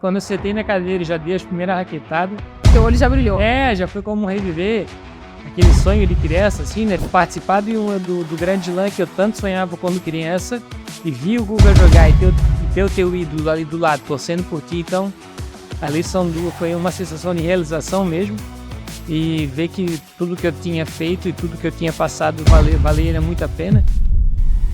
quando eu sentei na cadeira e já dei as primeiras raquetadas, Teu olho já brilhou. já foi como reviver aquele sonho de criança, assim, né? Participar do Grande Slam que eu tanto sonhava quando criança e vi o Guga jogar e ter o teu ídolo ali do lado, torcendo por ti. Então, ali foi uma sensação de realização mesmo. E ver que tudo que eu tinha feito e tudo que eu tinha passado valia muito a pena.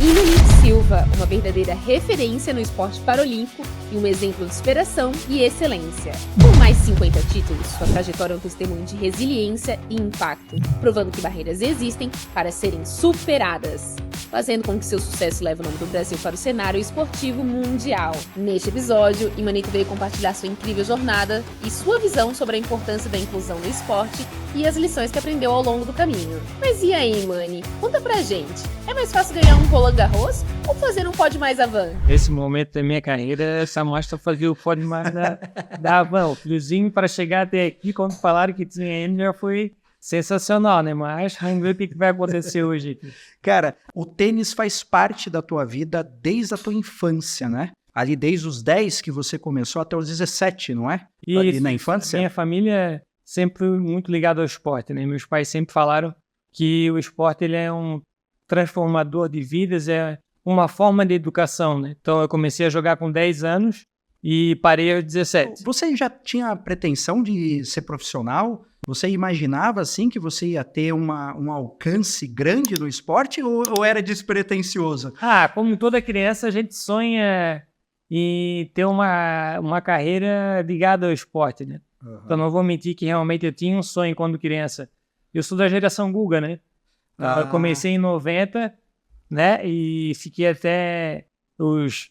Imanit Silva, uma verdadeira referência no esporte paralímpico e um exemplo de superação e excelência. Com mais de 50 títulos, sua trajetória é um testemunho de resiliência e impacto, provando que barreiras existem para serem superadas, fazendo com que seu sucesso leve o nome do Brasil para o cenário esportivo mundial. Neste episódio, Imanit veio compartilhar sua incrível jornada e sua visão sobre a importância da inclusão no esporte e as lições que aprendeu ao longo do caminho. Mas e aí, Mani? Conta pra gente. É mais fácil ganhar um Roland Garros ou fazer um Pode Mais Havan? Nesse momento da minha carreira, essa mostra fazia o Pode Mais da Havan. O friozinho para chegar até aqui, quando falaram que tinha ele, já foi sensacional, né? Mas vamos ver o que vai acontecer hoje. Cara, o tênis faz parte da tua vida desde a tua infância, né? Ali desde os 10 que você começou até os 17, não é? Isso, ali na infância? Minha família sempre muito ligada ao esporte, né? Meus pais sempre falaram que o esporte ele é um transformador de vidas, é uma forma de educação, né? Então eu comecei a jogar com 10 anos e parei aos 17. Você já tinha a pretensão de ser profissional? Você imaginava, assim, que você ia ter um alcance grande no esporte ou era despretensioso? Como toda criança, a gente sonha em ter uma carreira ligada ao esporte, né? Uhum. Então não vou mentir que realmente eu tinha um sonho quando criança. Eu sou da geração Guga, né? Eu comecei em 90, né? E fiquei até os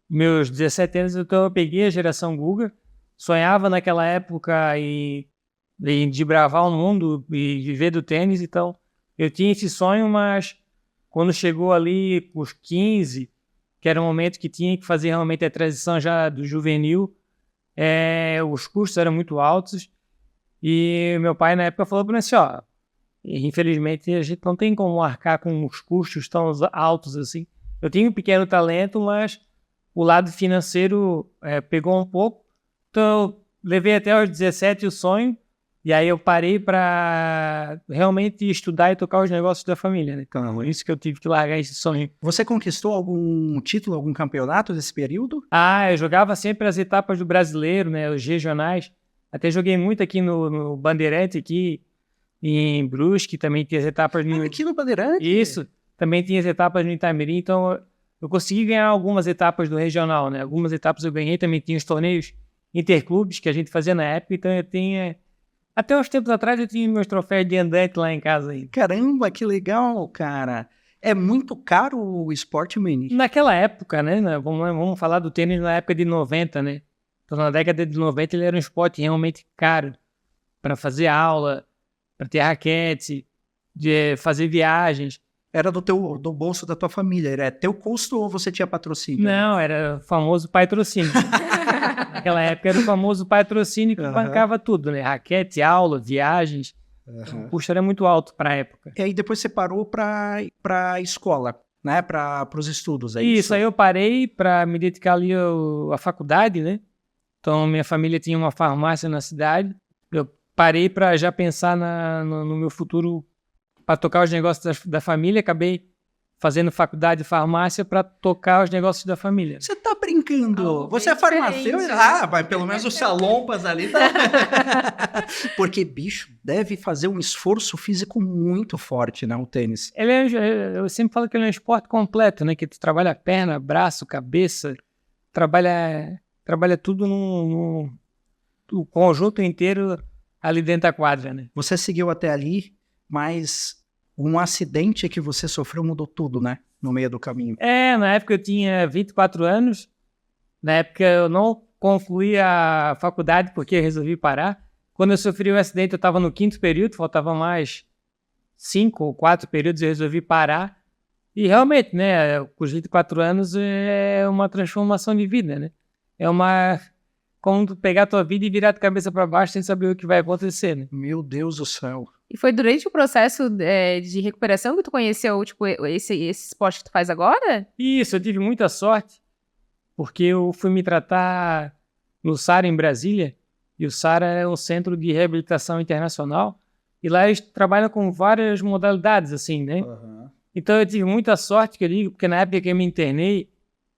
meus 17 anos, então eu peguei a geração Guga. Sonhava naquela época em desbravar o mundo e viver do tênis. Então eu tinha esse sonho, mas quando chegou ali os 15, que era o momento que tinha que fazer realmente a transição já do juvenil, os custos eram muito altos e meu pai na época falou para mim assim, infelizmente a gente não tem como arcar com os custos tão altos assim. Eu tinha um pequeno talento, mas o lado financeiro pegou um pouco, então eu levei até aos 17 o sonho e aí eu parei para realmente estudar e tocar os negócios da família, né? Então, é isso que eu tive que largar esse sonho. Você conquistou algum título, algum campeonato nesse período? Eu jogava sempre as etapas do brasileiro, né? Os regionais. Até joguei muito aqui no Bandeirante, aqui em Brusque, também tinha as etapas... Aqui no Bandeirante? Isso, também tinha as etapas no Itamirim, então eu consegui ganhar algumas etapas do regional, né? Algumas etapas eu ganhei, também tinha os torneios interclubes que a gente fazia na época, então eu tinha... Até uns tempos atrás eu tinha meus troféus de andante lá em casa aí. Caramba, que legal, cara. É muito caro o esporte, Mani? Naquela época, né? Vamos falar do tênis na época de 90, né? Então na década de 90 ele era um esporte realmente caro para fazer aula, para ter raquete, de fazer viagens. Era do bolso da tua família, era teu custo ou você tinha patrocínio? Não, era o famoso patrocínio. Naquela época era o famoso patrocínio que bancava tudo, né? Raquete, aula, viagens. Então, o custo era muito alto para a época. E aí depois você parou para a escola, né? Para os estudos, é isso? Aí eu parei para me dedicar ali à faculdade, né? Então minha família tinha uma farmácia na cidade. Eu parei para já pensar no meu futuro para tocar os negócios da família. Acabei fazendo faculdade de farmácia para tocar os negócios da família. Você tá brincando? Você é farmacêutico? Mas pelo menos os salompas ali tá... Porque, bicho, deve fazer um esforço físico muito forte, né, o tênis. Eu sempre falo que ele é um esporte completo, né? Que tu trabalha perna, braço, cabeça, trabalha tudo no conjunto inteiro ali dentro da quadra, né? Você seguiu até ali, mas um acidente que você sofreu mudou tudo, né? No meio do caminho. Na época eu tinha 24 anos. Na época eu não concluí a faculdade porque eu resolvi parar. Quando eu sofri um acidente eu estava no 5º período, faltava mais 5 ou 4 períodos, eu resolvi parar. E realmente, né, com os 24 anos é uma transformação de vida, né? Como tu pegar a tua vida e virar de cabeça para baixo sem saber o que vai acontecer, né? Meu Deus do céu. E foi durante o processo de recuperação que tu conheceu, tipo, esse esporte que tu faz agora? Isso, eu tive muita sorte, porque eu fui me tratar no SARA, em Brasília, e o SARA é um centro de reabilitação internacional, e lá eles trabalham com várias modalidades, assim, né? Então eu tive muita sorte, que eu digo, porque na época que eu me internei,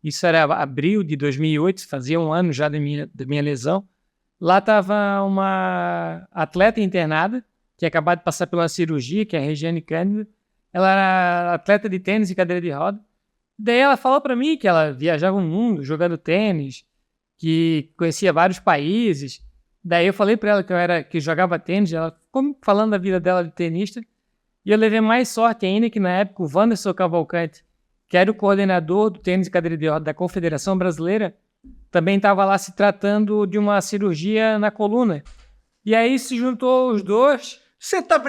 isso era abril de 2008, fazia um ano já da minha lesão, lá estava uma atleta internada, que tinha acabado de passar pela cirurgia, que é a Regiane Cândido. Ela era atleta de tênis e cadeira de roda. Daí ela falou para mim que ela viajava o mundo jogando tênis, que conhecia vários países. Daí eu falei para ela que jogava tênis, ela ficou falando da vida dela de tenista. E eu levei mais sorte ainda que na época o Wanderson Cavalcante, que era o coordenador do tênis e cadeira de roda da Confederação Brasileira, também estava lá se tratando de uma cirurgia na coluna. E aí se juntou os dois. Você tá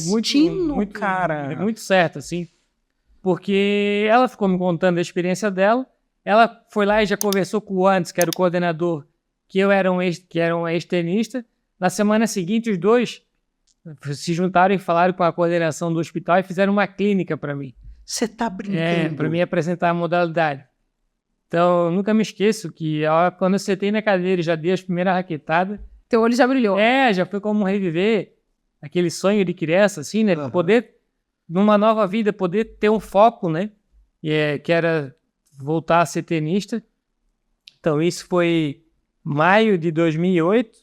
muito, cara. Muito certo, assim. Porque ela ficou me contando a experiência dela. Ela foi lá e já conversou com o Anderson, que era o coordenador, que era um ex-tenista. Na semana seguinte, os dois se juntaram e falaram com a coordenação do hospital e fizeram uma clínica para mim. Você tá brincando? Para mim apresentar a modalidade. Então, eu nunca me esqueço que quando eu sentei na cadeira e já dei as primeiras raquetadas... Teu olho já brilhou. Já foi como reviver aquele sonho de criança, assim, né? Poder, numa nova vida, poder ter um foco, né? Que era voltar a ser tenista. Então, isso foi maio de 2008.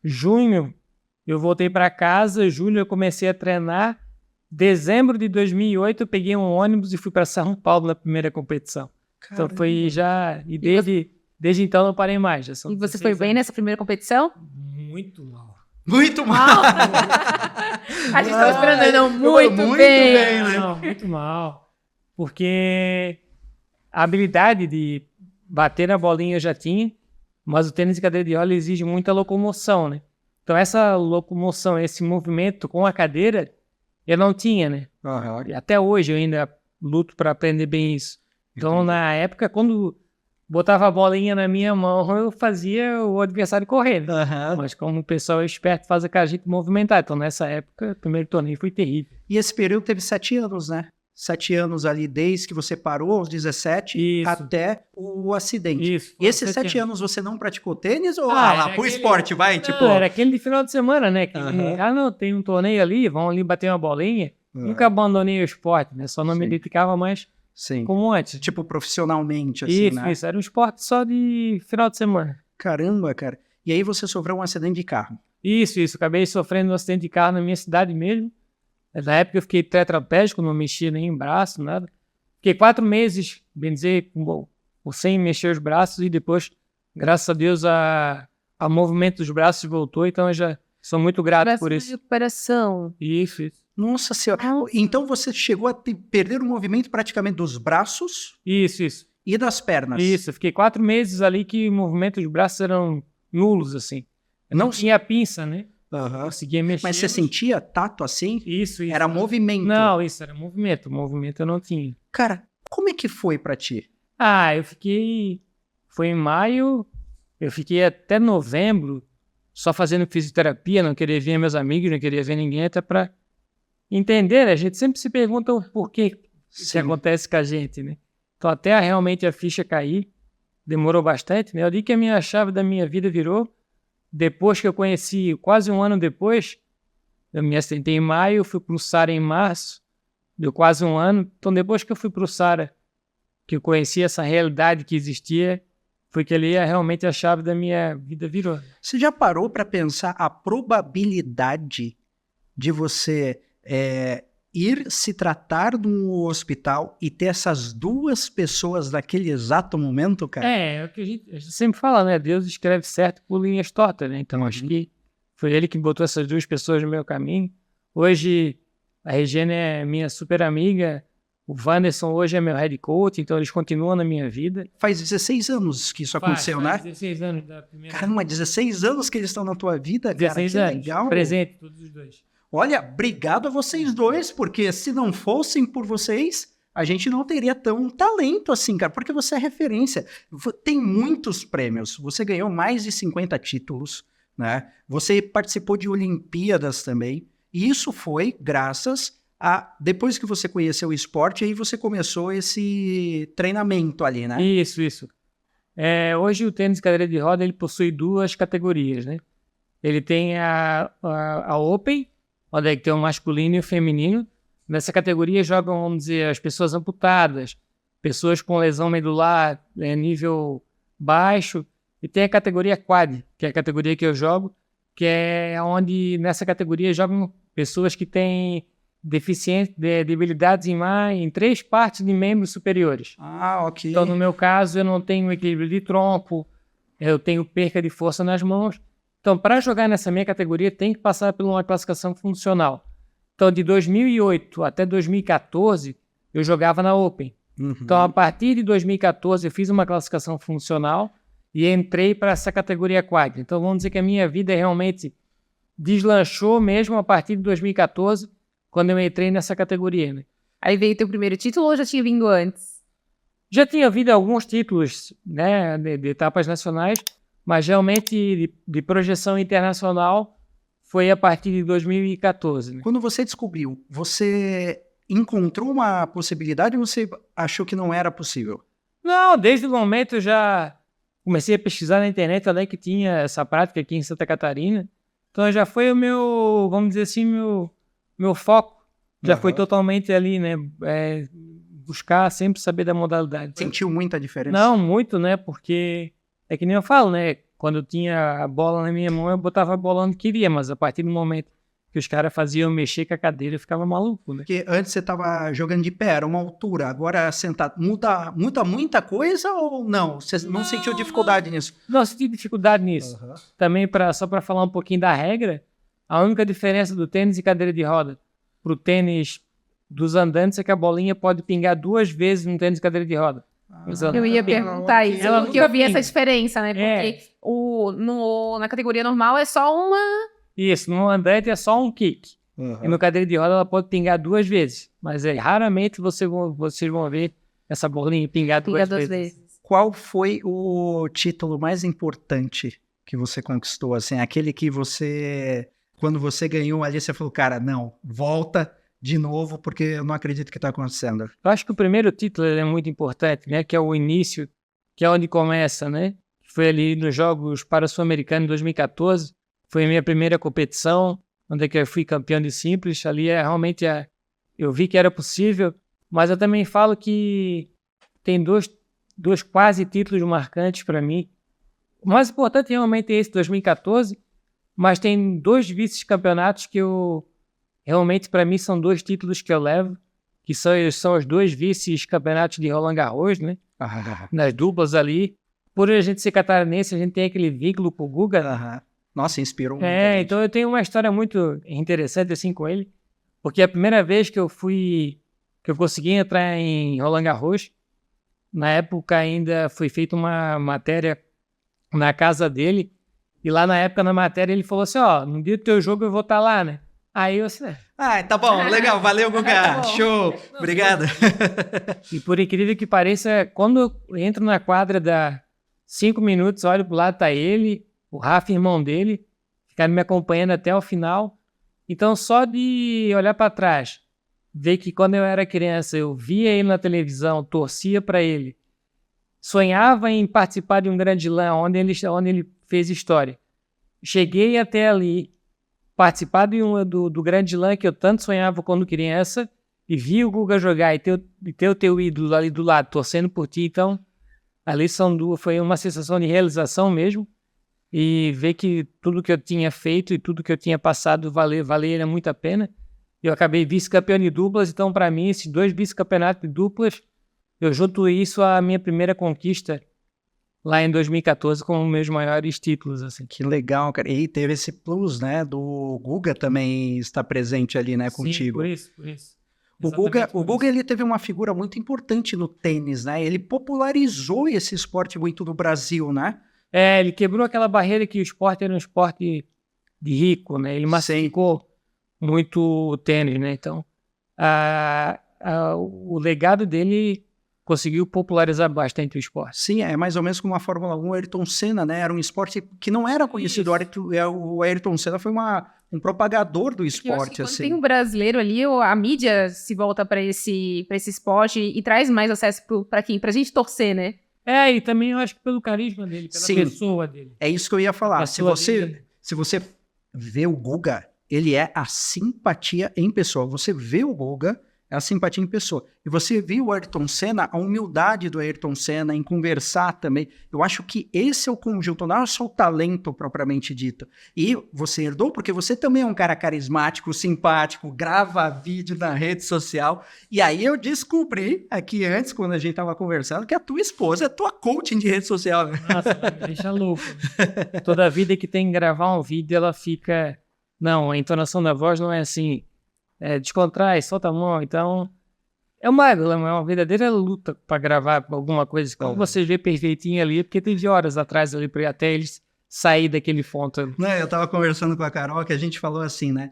Junho, eu voltei para casa. Julho, eu comecei a treinar. Dezembro de 2008, eu peguei um ônibus e fui para São Paulo na primeira competição. Caramba. Então, foi já... E desde então, não parei mais. Já são e você foi bem nessa primeira competição? Muito mal. Muito mal! A gente estava esperando, não, muito bem. Né? Não, muito mal. Porque a habilidade de bater na bolinha eu já tinha, mas o tênis de cadeira de roda exige muita locomoção, né? Então essa locomoção, esse movimento com a cadeira, eu não tinha, né? E até hoje eu ainda luto para aprender bem isso. Então na época, quando botava a bolinha na minha mão, eu fazia o adversário correr. Mas como o pessoal é esperto, faz a gente movimentar. Então, nessa época, o primeiro torneio foi terrível. E esse período teve 7 anos, né? 7 anos ali, desde que você parou, aos 17, até o acidente. Isso. E esses 7 anos você não praticou tênis? Ou lá, pro esporte, vai? Não, era aquele de final de semana, né? Não, tem um torneio ali, vão ali bater uma bolinha. Nunca abandonei o esporte, né? Só não me dedicava mais como antes. Tipo, profissionalmente, assim, né? Isso. Era um esporte só de final de semana. Caramba, cara. E aí você sofreu um acidente de carro. Isso. Acabei sofrendo um acidente de carro na minha cidade mesmo. Na época eu fiquei tetraplégico, não mexia nem em braço, nada. Fiquei 4 meses, bem dizer, sem mexer os braços e depois, graças a Deus, o movimento dos braços voltou, então eu já sou muito grato por isso. Recuperação. Isso. Nossa Senhora. Então você chegou a perder o movimento praticamente dos braços? Isso. E das pernas? Isso. Eu fiquei 4 meses ali que o movimento dos braços eram nulos, assim. Eu não tinha pinça, né? Conseguia mexer. Mas você sentia tato assim? Isso. Era movimento? Não, isso era movimento. Movimento eu não tinha. Cara, como é que foi pra ti? Eu fiquei... Foi em maio, eu fiquei até novembro só fazendo fisioterapia, não queria ver meus amigos, não queria ver ninguém, até pra entender, né? A gente sempre se pergunta o porquê que acontece com a gente, né? Então até realmente a ficha cair, demorou bastante, né? Eu digo que a minha chave da minha vida virou depois que eu conheci, quase um ano depois, eu me acidentei em maio, fui pro SARA em março, deu quase um ano. Então depois que eu fui pro SARA, que eu conheci essa realidade que existia, foi que ali realmente a chave da minha vida virou. Você já parou para pensar a probabilidade de você ir se tratar no hospital e ter essas 2 pessoas naquele exato momento, cara? É o que a gente sempre fala, né? Deus escreve certo por linhas tortas, né? Então acho que foi ele que botou essas 2 pessoas no meu caminho. Hoje a Regiane é minha super amiga, o Wanderson hoje é meu head coach, então eles continuam na minha vida. Faz 16 anos que isso aconteceu, né? 16 anos da primeira... Caramba, 16 anos que eles estão na tua vida, 16 cara, que anos, legal. Presente, todos os 2. Olha, obrigado a vocês 2, porque se não fossem por vocês, a gente não teria tão talento assim, cara, porque você é referência. Tem muitos prêmios, você ganhou mais de 50 títulos, né? Você participou de Olimpíadas também, e isso foi graças a... Depois que você conheceu o esporte, aí você começou esse treinamento ali, né? Isso. Hoje o tênis de cadeira de roda ele possui 2 categorias, né? Ele tem a Open, onde é que tem o masculino e o feminino. Nessa categoria jogam, vamos dizer, as pessoas amputadas, pessoas com lesão medular, nível baixo. E tem a categoria Quad, que é a categoria que eu jogo, que é onde nessa categoria jogam pessoas que têm debilidades em 3 partes de membros superiores. Ok. Então, no meu caso, eu não tenho equilíbrio de tronco, eu tenho perca de força nas mãos. Então, para jogar nessa minha categoria, tem que passar por uma classificação funcional. Então, de 2008 até 2014, eu jogava na Open. Então, a partir de 2014, eu fiz uma classificação funcional e entrei para essa categoria Quad. Então, vamos dizer que a minha vida realmente deslanchou mesmo a partir de 2014, quando eu entrei nessa categoria, né? Aí veio teu primeiro título ou já tinha vindo antes? Já tinha havido alguns títulos, né, de etapas nacionais, mas realmente de projeção internacional foi a partir de 2014. Né? Quando você descobriu, você encontrou uma possibilidade ou você achou que não era possível? Não, desde o momento eu já comecei a pesquisar na internet, além que tinha essa prática aqui em Santa Catarina. Então já foi o meu, vamos dizer assim, meu foco. Já foi totalmente ali, né? Buscar sempre saber da modalidade. Sentiu muita diferença? Não, muito, né? Porque é que nem eu falo, né? Quando eu tinha a bola na minha mão, eu botava a bola onde queria, mas a partir do momento que os caras faziam mexer com a cadeira, eu ficava maluco, né? Porque antes você estava jogando de pé, era uma altura, agora sentado. Muda muita coisa ou não? Você não sentiu dificuldade nisso? Não, senti dificuldade nisso. Também, só para falar um pouquinho da regra, a única diferença do tênis e cadeira de roda pro tênis dos andantes é que a bolinha pode pingar 2 vezes no tênis de cadeira de roda. Eu ia perguntar isso, porque eu vi essa diferença, né? Porque na categoria normal é só uma... Isso, no andante é só um kick. E no cadeira de roda ela pode pingar 2 vezes. Mas raramente vocês vão ver essa bolinha pingar 2 vezes. Qual foi o título mais importante que você conquistou? Assim, aquele que você, quando você ganhou ali, você falou, cara, não, volta de novo, porque eu não acredito que está acontecendo. Eu acho que o primeiro título é muito importante, né? Que é o início, que é onde começa, né? Foi ali nos Jogos Pan-Americanos em 2014. Foi a minha primeira competição, onde eu fui campeão de simples. Ali realmente eu vi que era possível, mas eu também falo que tem dois quase títulos marcantes para mim. O mais importante realmente é esse 2014, mas tem 2 vice-campeonatos que realmente para mim são 2 títulos que eu levo, que são os 2 vice-campeonatos de Roland Garros, né? Nas duplas ali. Por a gente ser catarinense, a gente tem aquele vínculo com o Guga. Nossa, inspirou muito. Então eu tenho uma história muito interessante assim com ele, porque a primeira vez que eu consegui entrar em Roland Garros, na época ainda foi feita uma matéria na casa dele, e lá na época na matéria ele falou assim, no dia do teu jogo eu vou estar lá, né? Aí eu assim... tá bom, legal, valeu, Guga, show, obrigado. E por incrível que pareça, quando eu entro na quadra, dá 5 minutos, olho pro lado, tá ele, o Rafa, irmão dele, ficaram me acompanhando até o final. Então, só de olhar para trás, ver que quando eu era criança, eu via ele na televisão, torcia para ele, sonhava em participar de um grande slam, onde ele fez história. Cheguei até ali, participar do grande slam que eu tanto sonhava quando criança, e vi o Guga jogar e ter o teu ídolo ali do lado, torcendo por ti. Então, ali foi uma sensação de realização mesmo. E ver que tudo que eu tinha feito e tudo que eu tinha passado valia muito a pena. Eu acabei vice-campeão de duplas, então para mim esses 2 vice-campeonatos de duplas, eu junto isso à minha primeira conquista lá em 2014 como meus maiores títulos. Assim. Que legal, cara. E teve esse plus, né, do Guga também estar presente ali, né, contigo. Sim, por isso. O Guga ele teve uma figura muito importante no tênis, né? Ele popularizou esse esporte muito no Brasil, né? Ele quebrou aquela barreira que o esporte era um esporte de rico, né? Ele massificou muito o tênis, né? Então, o legado dele conseguiu popularizar bastante o esporte. Sim, é mais ou menos como a Fórmula 1, o Ayrton Senna, né? Era um esporte que não era conhecido. O Ayrton Senna foi um propagador do esporte. Quando tem um brasileiro ali, a mídia se volta para esse esporte e traz mais acesso para quem? Pra gente torcer, né? E também eu acho que pelo carisma dele, pela pessoa dele. É isso que eu ia falar. Se dele. você vê o Guga, ele é a simpatia em pessoa. Você vê o Guga, é a simpatia em pessoa. E você viu o Ayrton Senna, a humildade do Ayrton Senna em conversar também. Eu acho que esse é o conjunto, não é só o talento propriamente dito. E você herdou porque você também é um cara carismático, simpático, grava vídeo na rede social. E aí eu descobri aqui antes, quando a gente estava conversando, que a tua esposa é tua coaching de rede social. Nossa, me deixa louco. Toda vida que tem que gravar um vídeo, ela fica... Não, a entonação da voz não é assim... descontrai, solta a mão, então é uma verdadeira luta para gravar alguma coisa. Quando você vê perfeitinho ali, porque teve horas atrás ali para até eles sair daquele ponto. Não, eu tava conversando com a Carol que a gente falou assim, né?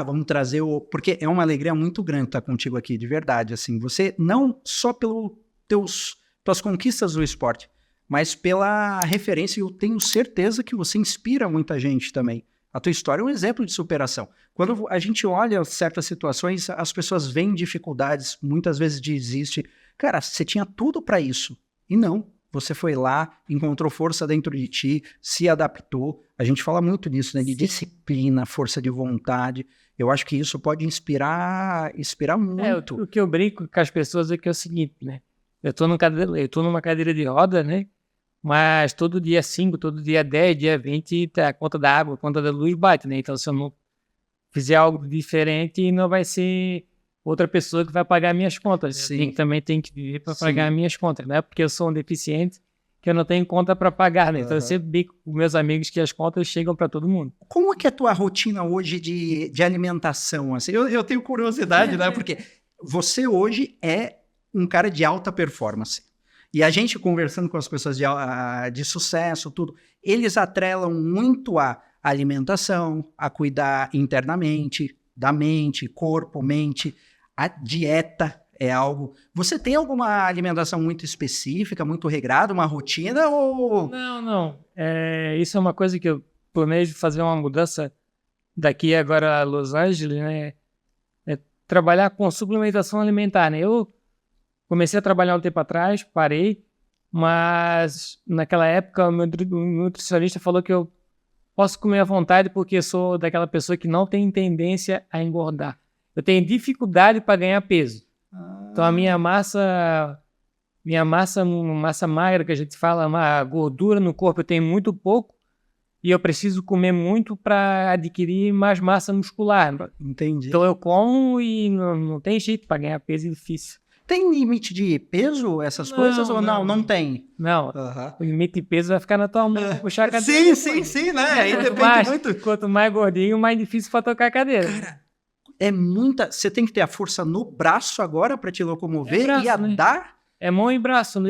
Vamos trazer porque é uma alegria muito grande estar contigo aqui, de verdade, assim. Você não só pelas tuas conquistas do esporte, mas pela referência, e eu tenho certeza que você inspira muita gente também. A tua história é um exemplo de superação. Quando a gente olha certas situações, as pessoas veem dificuldades, muitas vezes desistem. Cara, você tinha tudo para isso. E não. Você foi lá, encontrou força dentro de ti, se adaptou. A gente fala muito disso, né? De disciplina, força de vontade. Eu acho que isso pode inspirar muito. O que eu brinco com as pessoas é que é o seguinte, né? Eu tô numa cadeira de roda, né? Mas todo dia 5, todo dia 10, dia 20, a conta da água, a conta da luz bate, né? Então, se eu não fizer algo diferente, não vai ser outra pessoa que vai pagar minhas contas. Eu também tenho que viver para pagar minhas contas, né? Porque eu sou um deficiente que eu não tenho conta para pagar, né? Então, eu sempre digo com meus amigos que as contas chegam para todo mundo. Como é que é a tua rotina hoje de alimentação? Assim? Eu tenho curiosidade, né? Porque você hoje é um cara de alta performance. E a gente conversando com as pessoas de sucesso, tudo, eles atrelam muito a alimentação, a cuidar internamente, da mente, corpo, mente. A dieta é algo... Você tem alguma alimentação muito específica, muito regrada, uma rotina ou... Não. Isso é uma coisa que eu planejo fazer uma mudança daqui agora a Los Angeles, né? Trabalhar com suplementação alimentar, né? Eu comecei a trabalhar um tempo atrás, parei, mas naquela época o meu nutricionista falou que eu posso comer à vontade porque eu sou daquela pessoa que não tem tendência a engordar. Eu tenho dificuldade para ganhar peso. Então a minha massa magra, que a gente fala, uma gordura no corpo, eu tenho muito pouco e eu preciso comer muito para adquirir mais massa muscular. Entendi. Então eu como e não tem jeito, para ganhar peso é difícil. Tem limite de peso, essas coisas, ou não? Não tem? Não. O limite de peso vai ficar na tua mão, puxar a cadeira. Sim, né? Aí depende muito. Quanto mais gordinho, mais difícil para tocar a cadeira. Cara, é muita... Você tem que ter a força no braço agora para te locomover braço, e andar? É mão e braço, né?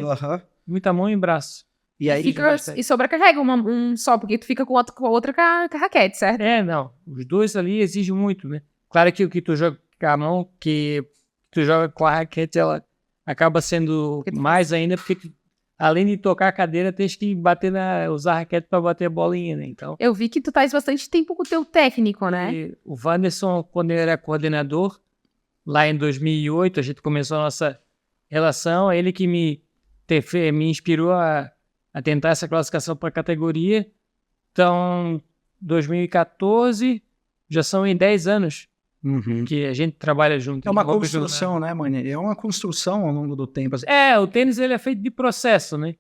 Muita mão e braço. E aí e sobrecarrega um só, porque tu fica com outra raquete, certo? Não. Os dois ali exigem muito, né? Claro que o que tu joga com a mão, que tu joga com a raquete, ela acaba sendo mais ainda, porque além de tocar a cadeira, tens que usar a raquete para bater a bolinha, né? Então, eu vi que tu tais bastante tempo com o teu técnico, né? O Wanderson, quando ele era coordenador, lá em 2008, a gente começou a nossa relação, ele que me inspirou a tentar essa classificação para a categoria. Então, 2014, já são em 10 anos. Que a gente trabalha junto. É uma construção, né, mano? É uma construção ao longo do tempo. Assim. O tênis ele é feito de processo, né?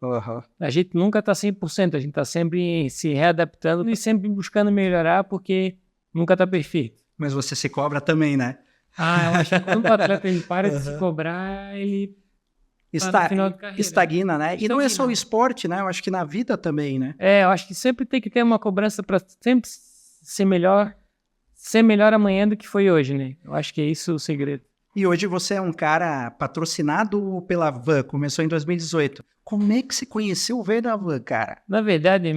A gente nunca tá 100%, a gente tá sempre se readaptando e sempre buscando melhorar, porque nunca tá perfeito. Mas você se cobra também, né? Eu acho que quando o atleta ele para de se cobrar, ele estagna, né? E não é só o esporte, né? Eu acho que na vida também, né? Eu acho que sempre tem que ter uma cobrança para sempre ser melhor amanhã do que foi hoje, né? Eu acho que é isso o segredo. E hoje você é um cara patrocinado pela Van, começou em 2018. Como é que você conheceu o velho da Van, cara? Na verdade,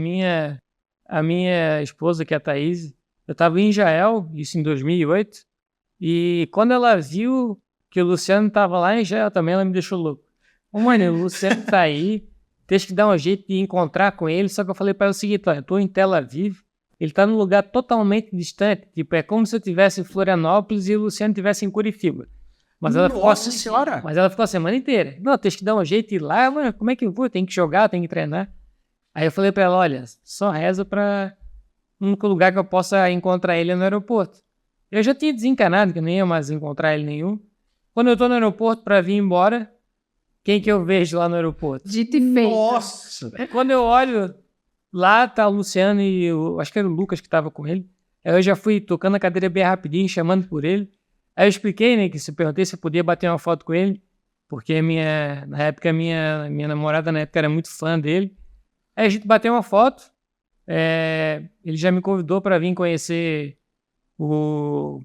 a minha esposa, que é a Thaís, eu estava em Israel, isso em 2008, e quando ela viu que o Luciano estava lá em Israel também, ela me deixou louco. Mano, o Luciano tá aí, tem que dar um jeito de encontrar com ele, só que eu falei para ela o seguinte, eu tô em Tel Aviv, ele tá num lugar totalmente distante, tipo, é como se eu estivesse em Florianópolis e o Luciano estivesse em Curitiba. Mas ela Nossa senhora! Mas ela ficou a semana inteira. Não, tem que dar um jeito de ir lá, mas como é que eu vou? Tem que jogar, tem que treinar. Aí eu falei pra ela, olha, só reza pra o único lugar que eu possa encontrar ele é no aeroporto. Eu já tinha desencanado, que eu nem ia mais encontrar ele nenhum. Quando eu tô no aeroporto pra vir embora, quem que eu vejo lá no aeroporto? Dito e feito. Nossa! Quando eu olho, lá tá o Luciano e acho que era o Lucas que tava com ele. Aí eu já fui tocando a cadeira bem rapidinho, chamando por ele. Aí eu expliquei, né, que se eu perguntei se eu podia bater uma foto com ele, porque na época, minha namorada na época era muito fã dele. Aí a gente bateu uma foto, ele já me convidou para vir conhecer o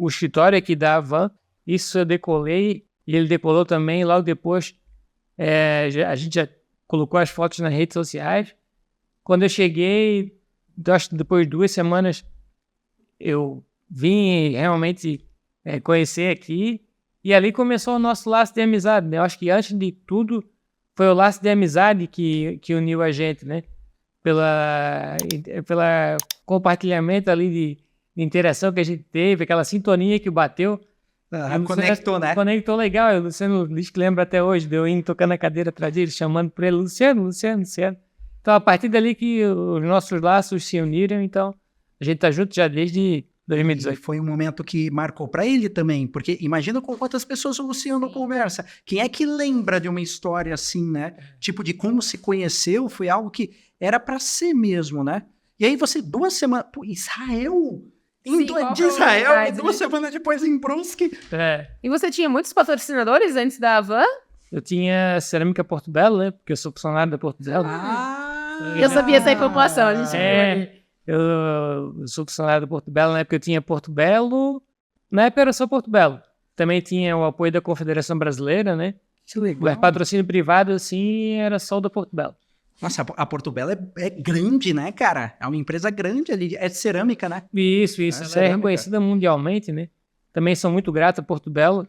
escritório aqui da Havan. Isso eu decolei, e ele decolou também. Logo depois, a gente já colocou as fotos nas redes sociais. Quando eu cheguei, acho que depois de 2 semanas, eu vim realmente conhecer aqui, e ali começou o nosso laço de amizade, né? Eu acho que antes de tudo foi o laço de amizade que uniu a gente, né? Pela compartilhamento ali de interação que a gente teve, aquela sintonia que bateu. Conectou, né? Conectou legal. O Luciano diz que lembra até hoje de eu indo tocando a cadeira atrás dele, chamando por ele, Luciano. Então, a partir dali que os nossos laços se uniram, então a gente tá junto já desde 2018. E foi um momento que marcou para ele também, porque imagina com quantas pessoas o Luciano conversa. Quem é que lembra de uma história assim, né? Tipo, de como se conheceu, foi algo que era para ser mesmo, né? E aí você, 2 semanas... Pô, Israel... de Israel, e 2 semanas depois em Brusque. E você tinha muitos patrocinadores antes da Havan? Eu tinha Cerâmica Porto Belo, né? Porque eu sou funcionário da Porto Belo. Eu sabia essa informação, a gente eu sou funcionário do Porto Belo. Na época eu tinha Porto Belo. Na época era só Porto Belo. Também tinha o apoio da Confederação Brasileira, né? Que legal. O patrocínio privado, assim, era só o da Porto Belo. Nossa, a Porto Belo é grande, né, cara? É uma empresa grande ali, é de cerâmica, né? Isso. Isso é reconhecida mundialmente, né? Também sou muito grato a Porto Belo,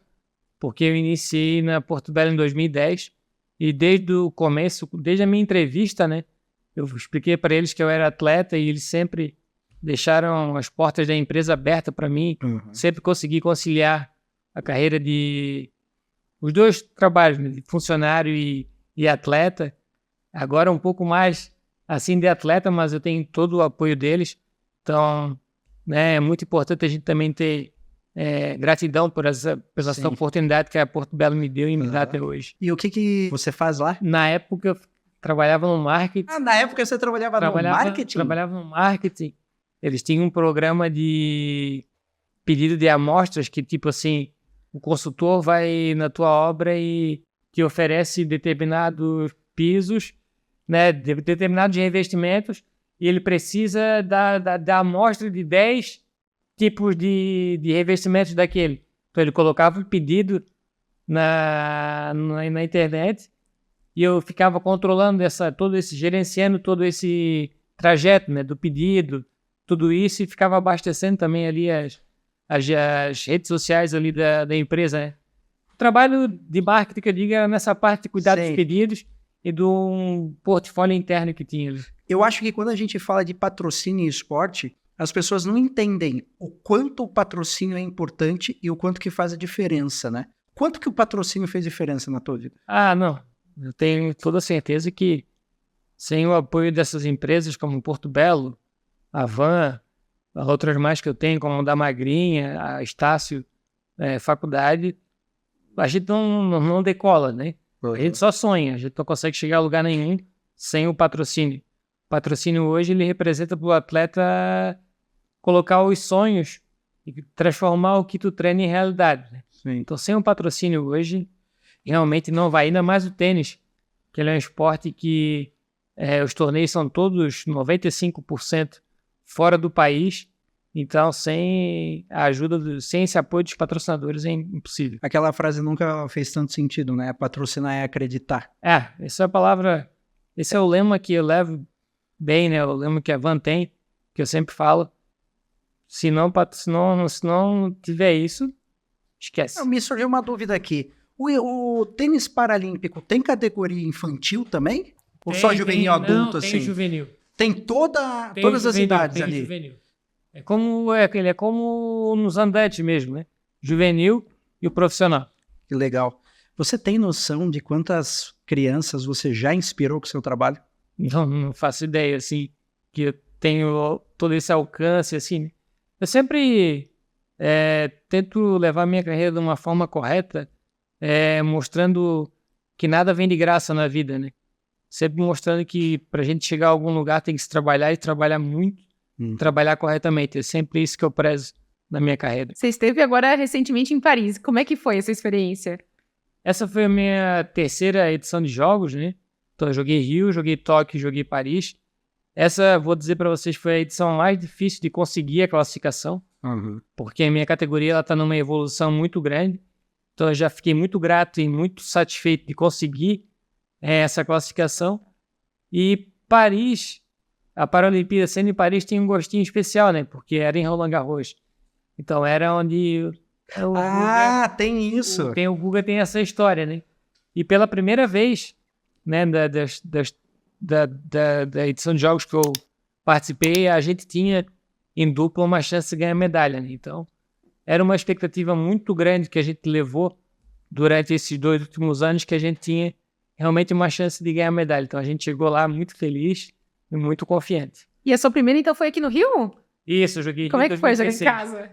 porque eu iniciei na Porto Belo em 2010. E desde o começo, desde a minha entrevista, né? Eu expliquei para eles que eu era atleta e eles sempre deixaram as portas da empresa abertas para mim. Sempre consegui conciliar a carreira os 2 trabalhos, né, de funcionário e atleta. Agora um pouco mais assim de atleta, mas eu tenho todo o apoio deles. Então, né, é muito importante a gente também ter gratidão por essa oportunidade que a Porto Belo me deu e me dá até hoje. E o que você faz lá? Na época eu trabalhava no marketing. Na época você trabalhava no marketing? Trabalhava no marketing. Eles tinham um programa de pedido de amostras que, tipo assim, o consultor vai na tua obra e te oferece determinados pisos, né, determinados revestimentos, e ele precisa da amostra de 10 tipos de revestimentos daquele. Então ele colocava o pedido na internet, e eu ficava controlando gerenciando todo esse trajeto, né, do pedido, tudo isso, e ficava abastecendo também ali as redes sociais ali da empresa, né. O trabalho de marketing que eu digo era nessa parte de cuidar dos pedidos e do portfólio interno que tinha. Eu acho que quando a gente fala de patrocínio e esporte, as pessoas não entendem o quanto o patrocínio é importante e o quanto que faz a diferença, né? Quanto que o patrocínio fez diferença na tua vida? Não. Eu tenho toda certeza que sem o apoio dessas empresas como Porto Belo, a Havan, outras mais que eu tenho, como a da Magrinha, a Estácio, Faculdade, a gente não decola, né? A gente só sonha, a gente não consegue chegar a lugar nenhum sem o patrocínio. O patrocínio hoje, ele representa para o atleta colocar os sonhos e transformar o que tu treina em realidade, né? Então, sem o patrocínio hoje, realmente não vai. Ainda mais o tênis, que ele é um esporte que os torneios são todos 95% fora do país. Então, sem a ajuda, sem esse apoio dos patrocinadores é impossível. Aquela frase nunca fez tanto sentido, né? Patrocinar é acreditar. Essa é a palavra, esse é o lema que eu levo bem, né? O lema que a Havan tem, que eu sempre falo. Se não tiver isso, esquece. Me surgiu uma dúvida aqui. O tênis paralímpico tem categoria infantil também? Ou só juvenil adulto, assim? Tem juvenil. Tem todas as idades ali? Juvenil. Ele é como nos andantes mesmo, né? Juvenil, e o profissional. Que legal. Você tem noção de quantas crianças você já inspirou com o seu trabalho? Não faço ideia, assim, que eu tenho todo esse alcance, assim. Eu sempre tento levar minha carreira de uma forma correta, mostrando que nada vem de graça na vida, né? Sempre mostrando que pra gente chegar a algum lugar tem que se trabalhar e trabalhar muito, trabalhar corretamente. É sempre isso que eu prezo na minha carreira. Você esteve agora recentemente em Paris. Como é que foi essa experiência? Essa foi a minha terceira edição de jogos, né? Então eu joguei Rio, joguei Tóquio, joguei Paris. Essa, vou dizer pra vocês, foi a edição mais difícil de conseguir a classificação, porque a minha categoria ela tá numa evolução muito grande. Então eu já fiquei muito grato e muito satisfeito de conseguir essa classificação. E Paris, a Paralimpíada sendo em Paris tem um gostinho especial, né? Porque era em Roland Garros. Então era onde... tem isso. O Guga tem essa história, né? E pela primeira vez, né, da edição de jogos que eu participei, a gente tinha em dupla uma chance de ganhar medalha, né? Então era uma expectativa muito grande que a gente levou durante esses 2 últimos anos, que a gente tinha realmente uma chance de ganhar medalha. Então a gente chegou lá muito feliz e muito confiante. E a sua primeira, então, foi aqui no Rio? Isso, eu joguei. Como é que foi jogar em 2016. casa?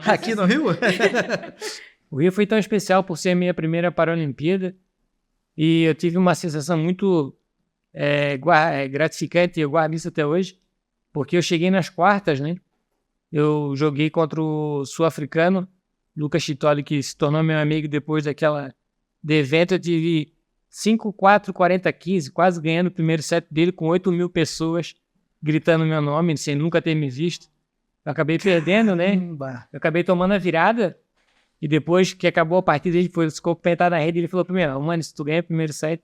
Aqui no Rio? O Rio foi tão especial por ser a minha primeira Paralimpíada e eu tive uma sensação muito gratificante, e eu guardo isso até hoje, porque eu cheguei nas quartas, né? Eu joguei contra o sul-africano, Lucas Chitoli, que se tornou meu amigo depois do evento. Eu tive 5-4, 40-15, quase ganhando o primeiro set dele com 8.000 pessoas gritando meu nome, sem nunca ter me visto. Eu acabei perdendo, né? Eu acabei tomando a virada e depois que acabou a partida, ele foi se cumprimentar na rede e ele falou pra mim, mano, se tu ganha o primeiro set,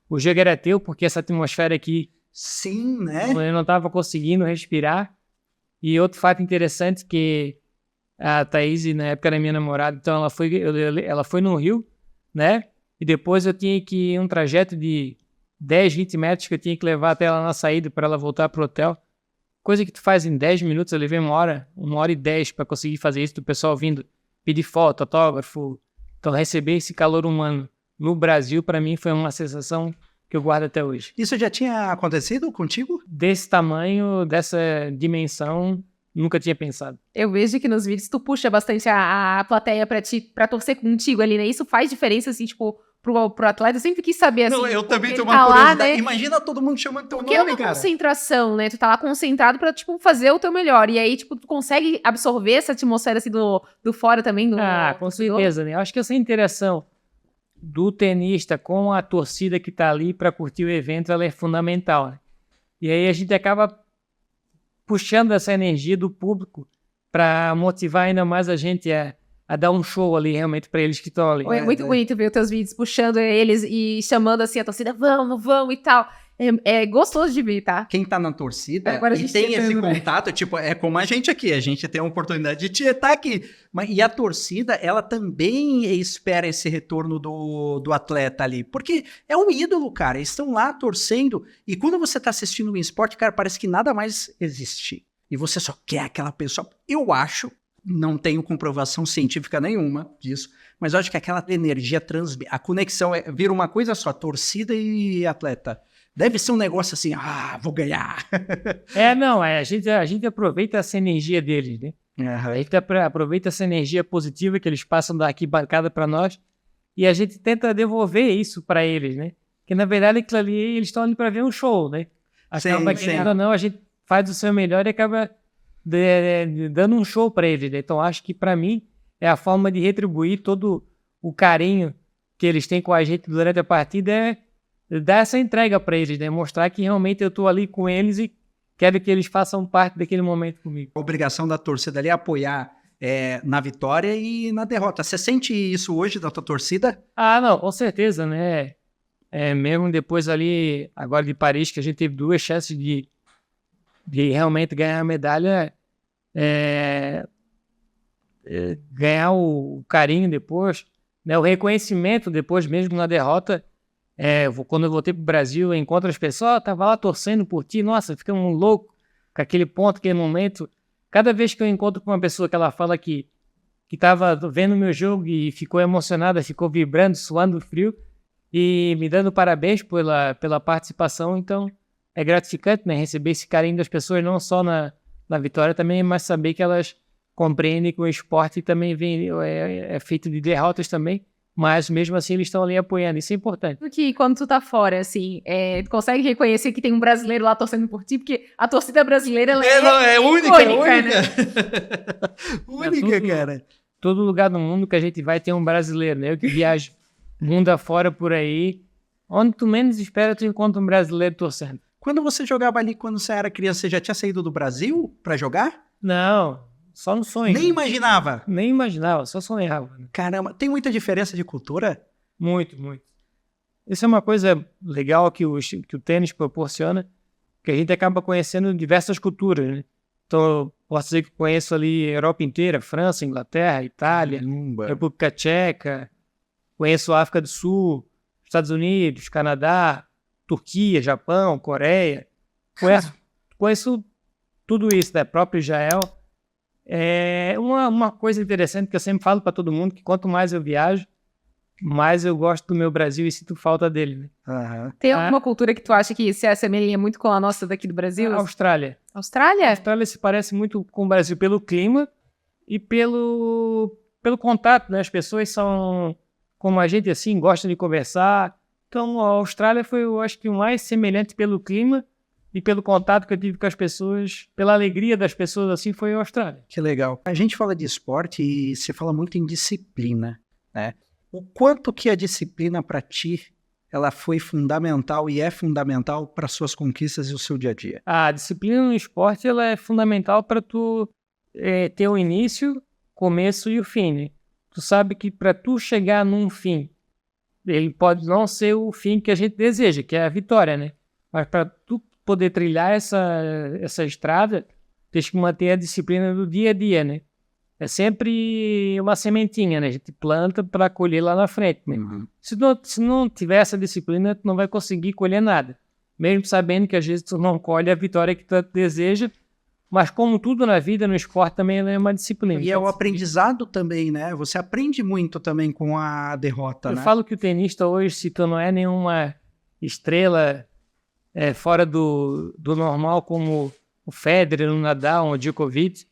o jogo era teu, porque essa atmosfera aqui... Sim, né? Eu não tava conseguindo respirar. E outro fato interessante que a Thaís, na época era minha namorada, então ela foi no Rio, né? E depois eu tinha que ir um trajeto de 10, 20 metros que eu tinha que levar até ela na saída para ela voltar pro hotel. Coisa que tu faz em 10 minutos, eu levei 1h e 10 para conseguir fazer isso, do pessoal vindo pedir foto, autógrafo. Então receber esse calor humano no Brasil, para mim, foi uma sensação que eu guardo até hoje. Isso já tinha acontecido contigo? Desse tamanho, dessa dimensão, nunca tinha pensado. Eu vejo que nos vídeos tu puxa bastante a plateia pra torcer contigo ali, né? Isso faz diferença, assim, tipo, pro atleta. Eu sempre quis saber, assim... Não, eu também tenho tá uma curiosidade. lá, né? Imagina todo mundo chamando teu Porque nome, é uma cara. concentração, né? Tu tá lá concentrado pra, tipo, fazer o teu melhor. E aí, tipo, tu consegue absorver essa atmosfera, assim, do fora também? Com certeza, né? Eu acho que essa interação do tenista com a torcida que tá ali para curtir o evento, ela é fundamental, né? E aí a gente acaba puxando essa energia do público para motivar ainda mais a gente a dar um show ali realmente para eles que estão ali. É muito bonito ver os teus vídeos puxando eles e chamando assim a torcida, vamos e tal. É gostoso de ver, tá? Quem tá na torcida Agora a e gente tem esse tentando, né? contato, tipo, é como a gente aqui, a gente tem a oportunidade de estar aqui. E a torcida, ela também espera esse retorno do atleta ali, porque é um ídolo, cara, eles estão lá torcendo, e quando você tá assistindo um esporte, cara, parece que nada mais existe, e você só quer aquela pessoa. Eu acho, não tenho comprovação científica nenhuma disso, mas eu acho que aquela energia a conexão vira uma coisa só, torcida e atleta. Deve ser um negócio assim, vou ganhar. A gente aproveita essa energia deles, né? A gente aproveita essa energia positiva que eles passam da arquibancada para nós e a gente tenta devolver isso para eles, né? Que na verdade aquilo ali, eles estão ali para ver um show, né? Acaba querendo ou não, a gente faz o seu melhor e acaba dando um show para eles, né? Então acho que para mim é a forma de retribuir todo o carinho que eles têm com a gente durante a partida, dar essa entrega para eles, né? Mostrar que realmente eu tô ali com eles e quero que eles façam parte daquele momento comigo. A obrigação da torcida ali é apoiar na vitória e na derrota. Você sente isso hoje da tua torcida? Não, com certeza, né? Mesmo depois ali, agora de Paris, que a gente teve 2 chances de realmente ganhar a medalha, ganhar o carinho depois, né? O reconhecimento depois, mesmo na derrota. Quando eu voltei pro Brasil, eu encontro as pessoas, tava lá torcendo por ti, nossa, fica um louco com aquele ponto, aquele momento. Cada vez que eu encontro com uma pessoa que ela fala que que estava vendo meu jogo e ficou emocionada, ficou vibrando, suando frio e me dando parabéns pela participação. Então, é gratificante, né? Receber esse carinho das pessoas, não só na vitória também, mas saber que elas compreendem que o esporte também é feito de derrotas também, mas mesmo assim eles estão ali apoiando. Isso é importante. Porque quando tu tá fora, assim, tu consegue reconhecer que tem um brasileiro lá torcendo por ti, porque a torcida brasileira ela é única, icônica, né? Única, cara. Todo lugar do mundo que a gente vai tem um brasileiro, né? Eu que viajo mundo afora por aí, onde tu menos espera, tu encontra um brasileiro torcendo. Quando você jogava ali, quando você era criança, você já tinha saído do Brasil pra jogar? Não, só no sonho. Nem imaginava? Nem imaginava, só sonhava. Né? Caramba, tem muita diferença de cultura? Muito, muito. Isso é uma coisa legal que o tênis proporciona, que a gente acaba conhecendo diversas culturas, né? Então, eu posso dizer que conheço ali a Europa inteira, França, Inglaterra, Itália, República Tcheca, conheço a África do Sul, Estados Unidos, Canadá, Turquia, Japão, Coreia. Conheço tudo isso, né? Próprio Israel. É uma coisa interessante que eu sempre falo para todo mundo, que quanto mais eu viajo, mais eu gosto do meu Brasil e sinto falta dele, né? Uhum. Tem alguma cultura que tu acha que se assemelha muito com a nossa daqui do Brasil? A Austrália. Austrália? A Austrália se parece muito com o Brasil pelo clima e pelo contato, né? As pessoas são como a gente, assim, gostam de conversar. Então, a Austrália foi, eu acho que, o mais semelhante pelo clima e pelo contato que eu tive com as pessoas, pela alegria das pessoas, assim, foi a Austrália. Que legal. A gente fala de esporte e se fala muito em disciplina, né? O quanto que a disciplina para ti, ela foi fundamental e é fundamental para suas conquistas e o seu dia a dia? A disciplina no esporte, ela é fundamental para tu ter o início, começo e o fim, né? Tu sabe que para tu chegar num fim, ele pode não ser o fim que a gente deseja, que é a vitória, né? Mas para tu poder trilhar essa estrada, tens que manter a disciplina do dia a dia, né? É sempre uma sementinha, né? A gente planta para colher lá na frente, né? Uhum. Se não tiver essa disciplina, tu não vai conseguir colher nada. Mesmo sabendo que às vezes tu não colhe a vitória que tu deseja, mas como tudo na vida, no esporte também é uma disciplina. E é o aprendizado também, né? Você aprende muito também com a derrota, né? Eu falo que o tenista hoje, se tu não é nenhuma estrela fora do normal, como o Federer, o Nadal, o Djokovic,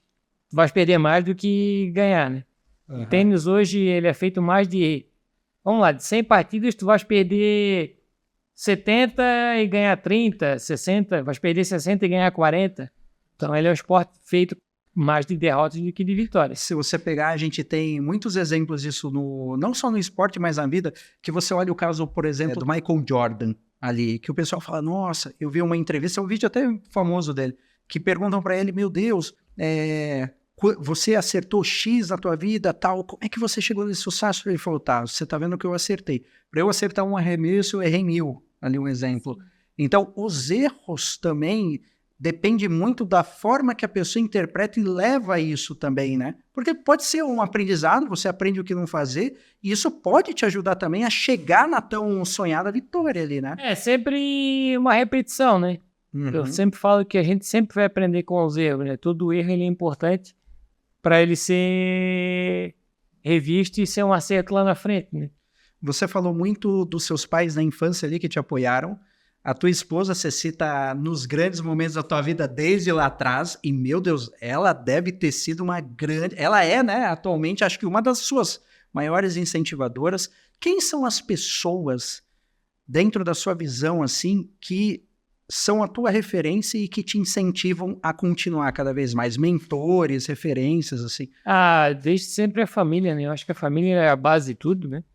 tu vais perder mais do que ganhar, né? Uhum. O tênis hoje, ele é feito mais de... Vamos lá, de 100 partidas, tu vais perder 70 e ganhar 30, 60, vais perder 60 e ganhar 40. Então, ele é um esporte feito mais de derrotas do que de vitórias. Se você pegar, a gente tem muitos exemplos disso, não só no esporte, mas na vida, que você olha o caso, por exemplo, do Michael Jordan ali, que o pessoal fala, nossa, eu vi uma entrevista, é um vídeo até famoso dele, que perguntam para ele, meu Deus, você acertou X na tua vida, tal, como é que você chegou nesse sucesso? Ele falou, tá, você tá vendo que eu acertei. Para eu acertar um arremesso, eu errei 1000, ali um exemplo. Então, os erros também... Depende muito da forma que a pessoa interpreta e leva isso também, né? Porque pode ser um aprendizado, você aprende o que não fazer, e isso pode te ajudar também a chegar na tão sonhada vitória ali, né? É sempre uma repetição, né? Uhum. Eu sempre falo que a gente sempre vai aprender com os erros, né? Todo erro ele é importante para ele ser revisto e ser um acerto lá na frente, né? Você falou muito dos seus pais na infância ali que te apoiaram. A tua esposa, você cita nos grandes momentos da tua vida desde lá atrás, e meu Deus, ela deve ter sido uma grande... Ela é, né, atualmente, acho que uma das suas maiores incentivadoras. Quem são as pessoas, dentro da sua visão, assim, que são a tua referência e que te incentivam a continuar cada vez mais? Mentores, referências, assim? Desde sempre a família, né? Eu acho que a família é a base de tudo, né?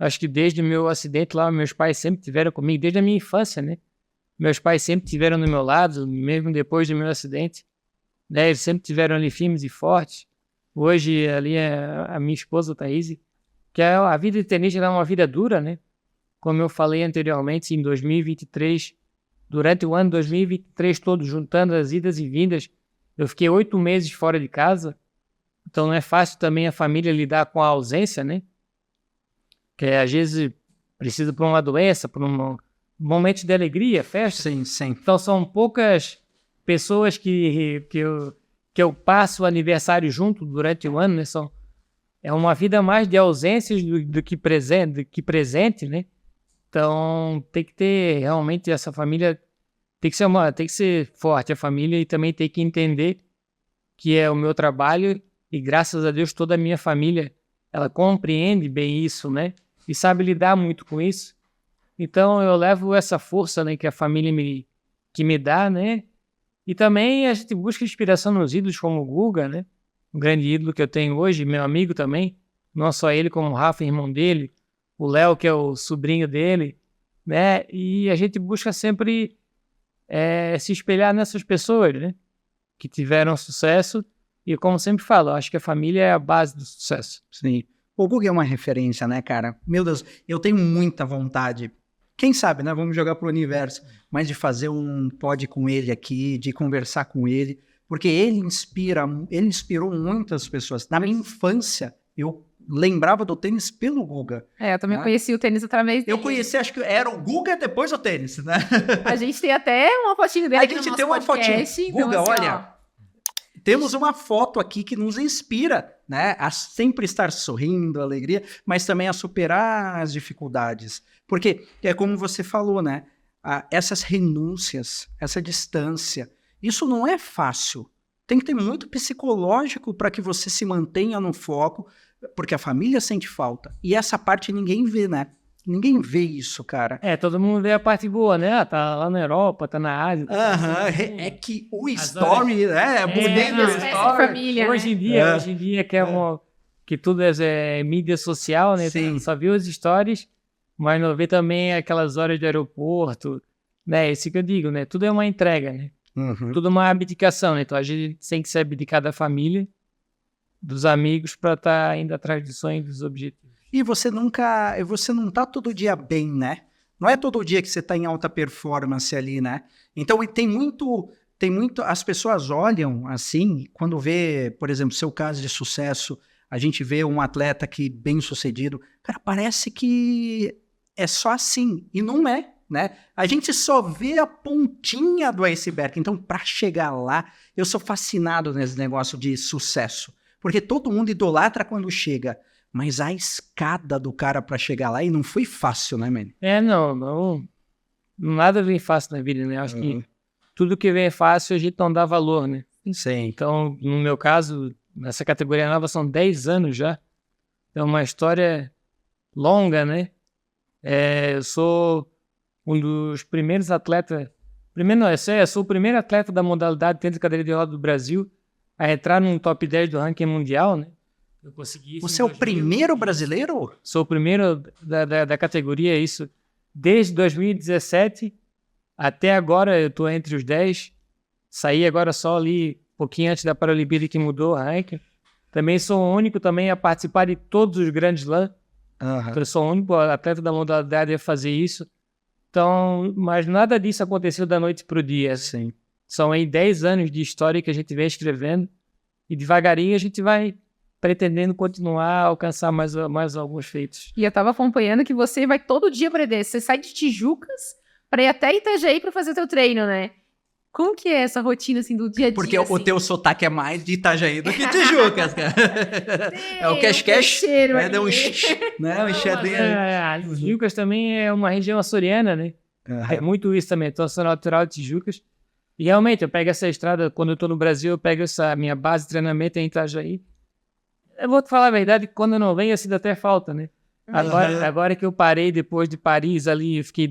Acho que desde o meu acidente lá, meus pais sempre estiveram comigo, desde a minha infância, né? Meus pais sempre estiveram do meu lado, mesmo depois do meu acidente. Né? Eles sempre estiveram ali firmes e fortes. Hoje, ali, a minha esposa, Thaís, que a vida de tenista é uma vida dura, né? Como eu falei anteriormente, em 2023, durante o ano 2023 todo, juntando as idas e vindas, eu fiquei 8 meses fora de casa. Então, não é fácil também a família lidar com a ausência, né? Que às vezes precisa por uma doença, por um momento de alegria, festa. Sim, sim. Então são poucas pessoas que eu passo o aniversário junto durante o ano, né? São é uma vida mais de ausências do que presente, né? Então, tem que ter realmente essa família, tem que ser forte a família e também tem que entender que é o meu trabalho e graças a Deus toda a minha família, ela compreende bem isso, né? E sabe lidar muito com isso. Então, eu levo essa força, né, que a família me dá, né? E também a gente busca inspiração nos ídolos como o Guga, né? Um grande ídolo que eu tenho hoje, meu amigo também. Não só ele, como o Rafa, irmão dele. O Léo, que é o sobrinho dele, né? E a gente busca sempre se espelhar nessas pessoas, né? Que tiveram sucesso. E como sempre falo, eu acho que a família é a base do sucesso. Sim. O Guga é uma referência, né, cara? Meu Deus, eu tenho muita vontade. Quem sabe, né? Vamos jogar pro universo. Mas de fazer um pod com ele aqui, de conversar com ele. Porque ele inspirou muitas pessoas. Na minha infância, eu lembrava do tênis pelo Guga. Eu também conheci o tênis através dele. Eu conheci, acho que era o Guga depois o tênis, né? A gente tem até uma fotinho dele aqui no nosso podcast. Fotinho. Guga, então, assim, olha, temos uma foto aqui que nos inspira, né? A sempre estar sorrindo, alegria, mas também a superar as dificuldades. Porque é como você falou, né? Essas renúncias, essa distância, isso não é fácil. Tem que ter muito psicológico para que você se mantenha no foco, porque a família sente falta. E essa parte ninguém vê, né? Ninguém vê isso, cara. Todo mundo vê a parte boa, né? Tá lá na Europa, tá na Ásia. É que o story, né? É bonito o story. Família, hoje em dia que tudo é mídia social, né? Sim. Só viu as stories, mas não vê também aquelas horas do aeroporto, né? Isso que eu digo, né? Tudo é uma entrega, né? Uhum. Tudo uma abdicação, né? Então a gente tem que se abdicar da família, dos amigos, para estar indo atrás dos sonhos, dos objetivos. E você não tá todo dia bem, né? Não é todo dia que você tá em alta performance ali, né? Então tem muito, as pessoas olham assim, quando vê, por exemplo, seu caso de sucesso, a gente vê um atleta que bem sucedido, cara, parece que é só assim, e não é, né? A gente só vê a pontinha do iceberg, então para chegar lá, eu sou fascinado nesse negócio de sucesso, porque todo mundo idolatra quando chega, mas a escada do cara pra chegar lá, e não foi fácil, né, man? Não. Nada vem fácil na vida, né? Acho que tudo que vem fácil a gente não dá valor, né? Sim. Então, no meu caso, nessa categoria nova são 10 anos já. É uma história longa, né? Eu sou um dos primeiros atletas... eu sou o primeiro atleta da modalidade tênis de cadeira de roda do Brasil a entrar num top 10 do ranking mundial, né? Eu consegui isso. Você é o primeiro brasileiro? Sou o primeiro da categoria, isso. Desde 2017 até agora eu estou entre os 10. Saí agora só ali, um pouquinho antes da Paralimpíada que mudou o ranking. Também sou o único também a participar de todos os grandes slams. Então, eu sou o único atleta da modalidade a fazer isso. Então, mas nada disso aconteceu da noite para o dia. Sim. São aí 10 anos de história que a gente vem escrevendo e devagarinho a gente vai pretendendo continuar a alcançar mais alguns feitos. E eu tava acompanhando que você vai todo dia pra desse. Você sai de Tijucas pra ir até Itajaí pra fazer o teu treino, né? Como que é essa rotina, assim, do dia a dia? Porque assim? o teu sotaque é mais de Itajaí do que Tijucas, cara. É o cash-cash. Né? Um enxadinho. Tijucas também é uma região açoriana, né? É muito isso também. Então, eu sou natural de Tijucas. E realmente, eu pego essa estrada, quando eu tô no Brasil, eu pego essa minha base de treinamento em Itajaí. Eu vou te falar a verdade, quando eu não venho, eu sinto até falta, né? Agora que eu parei depois de Paris ali, eu fiquei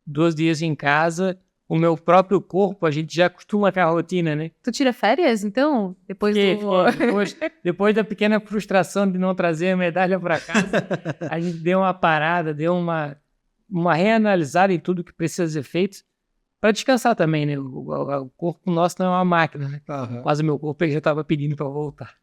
12 dias em casa, o meu próprio corpo, a gente já acostuma com a rotina, né? Tu tira férias, então? Depois da pequena frustração de não trazer a medalha para casa, a gente deu uma parada, deu uma reanalisada em tudo que precisa ser feito, para descansar também, né? O corpo nosso não é uma máquina, né? Mas o meu corpo já estava pedindo para voltar.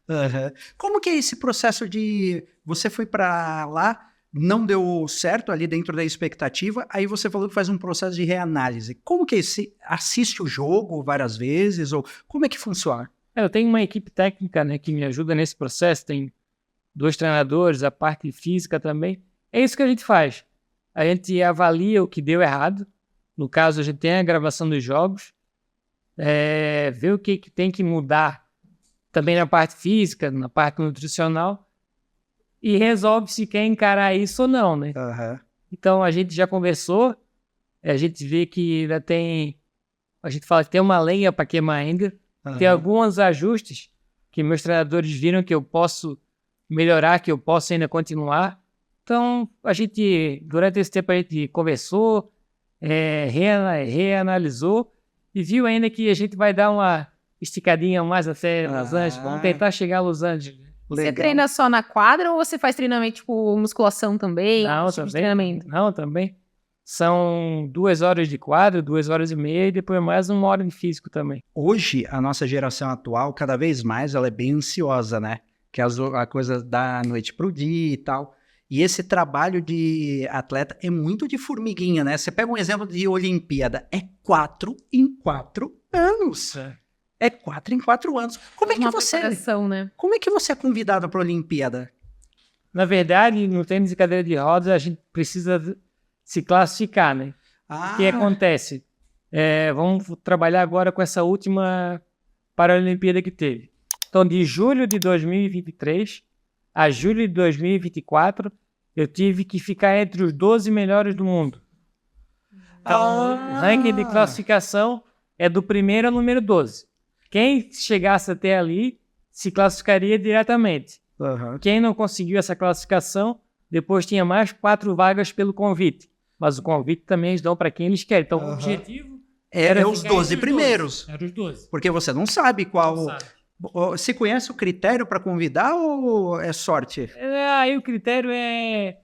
Como que é esse processo de... Você foi para lá, não deu certo ali dentro da expectativa, aí você falou que faz um processo de reanálise. Como que é esse? Assiste o jogo várias vezes? Ou como é que funciona? Eu tenho uma equipe técnica, né, que me ajuda nesse processo. Tem 2 treinadores, a parte física também. É isso que a gente faz. A gente avalia o que deu errado. No caso, a gente tem a gravação dos jogos, vê o que tem que mudar também na parte física, na parte nutricional, e resolve se quer encarar isso ou não, né? Então, a gente já conversou, a gente vê que ainda tem... A gente fala que tem uma lenha para queimar ainda. Tem alguns ajustes que meus treinadores viram que eu posso melhorar, que eu posso ainda continuar. Então, durante esse tempo, a gente conversou, reanalisou e viu ainda que a gente vai dar uma esticadinha mais até Los Angeles. Vamos tentar chegar a Los Angeles. Você treina só na quadra ou você faz treinamento, tipo, musculação também? Não, também. Não, também. São 2 horas de quadra, 2 horas e meia e depois mais 1 hora de físico também. Hoje, a nossa geração atual, cada vez mais, ela é bem ansiosa, né? Que a coisa da noite pro dia e tal. E esse trabalho de atleta é muito de formiguinha, né? Você pega um exemplo de Olimpíada, é 4 em 4 anos. É 4 em 4 anos. Como é que né? Como é que você é convidado para a Olimpíada? Na verdade, no tênis de cadeira de rodas, a gente precisa se classificar, né? O que acontece? Vamos trabalhar agora com essa última Paralimpíada que teve. Então, de julho de 2023 a julho de 2024, eu tive que ficar entre os 12 melhores do mundo. Então, o ranking de classificação é do primeiro ao número 12. Quem chegasse até ali se classificaria diretamente. Quem não conseguiu essa classificação, depois tinha mais 4 vagas pelo convite. Mas o convite também eles dão para quem eles querem. Então, o objetivo era os 12 primeiros. Era os 12. Porque você não sabe qual... Você conhece o critério para convidar ou é sorte? Aí o critério é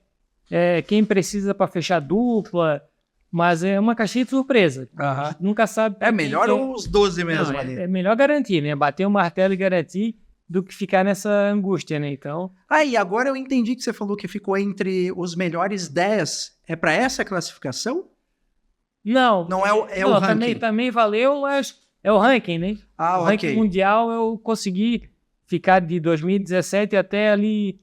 quem precisa para fechar dupla, mas é uma caixinha de surpresa. A gente nunca sabe. É melhor os 12 mesmo ali. É melhor garantir, né? Bater o martelo e garantir do que ficar nessa angústia, né? Então... E agora eu entendi que você falou que ficou entre os melhores 10. É para essa classificação? Não. Não é o ranking? Também valeu, mas é o ranking, né? O ranking mundial eu consegui ficar de 2017 até ali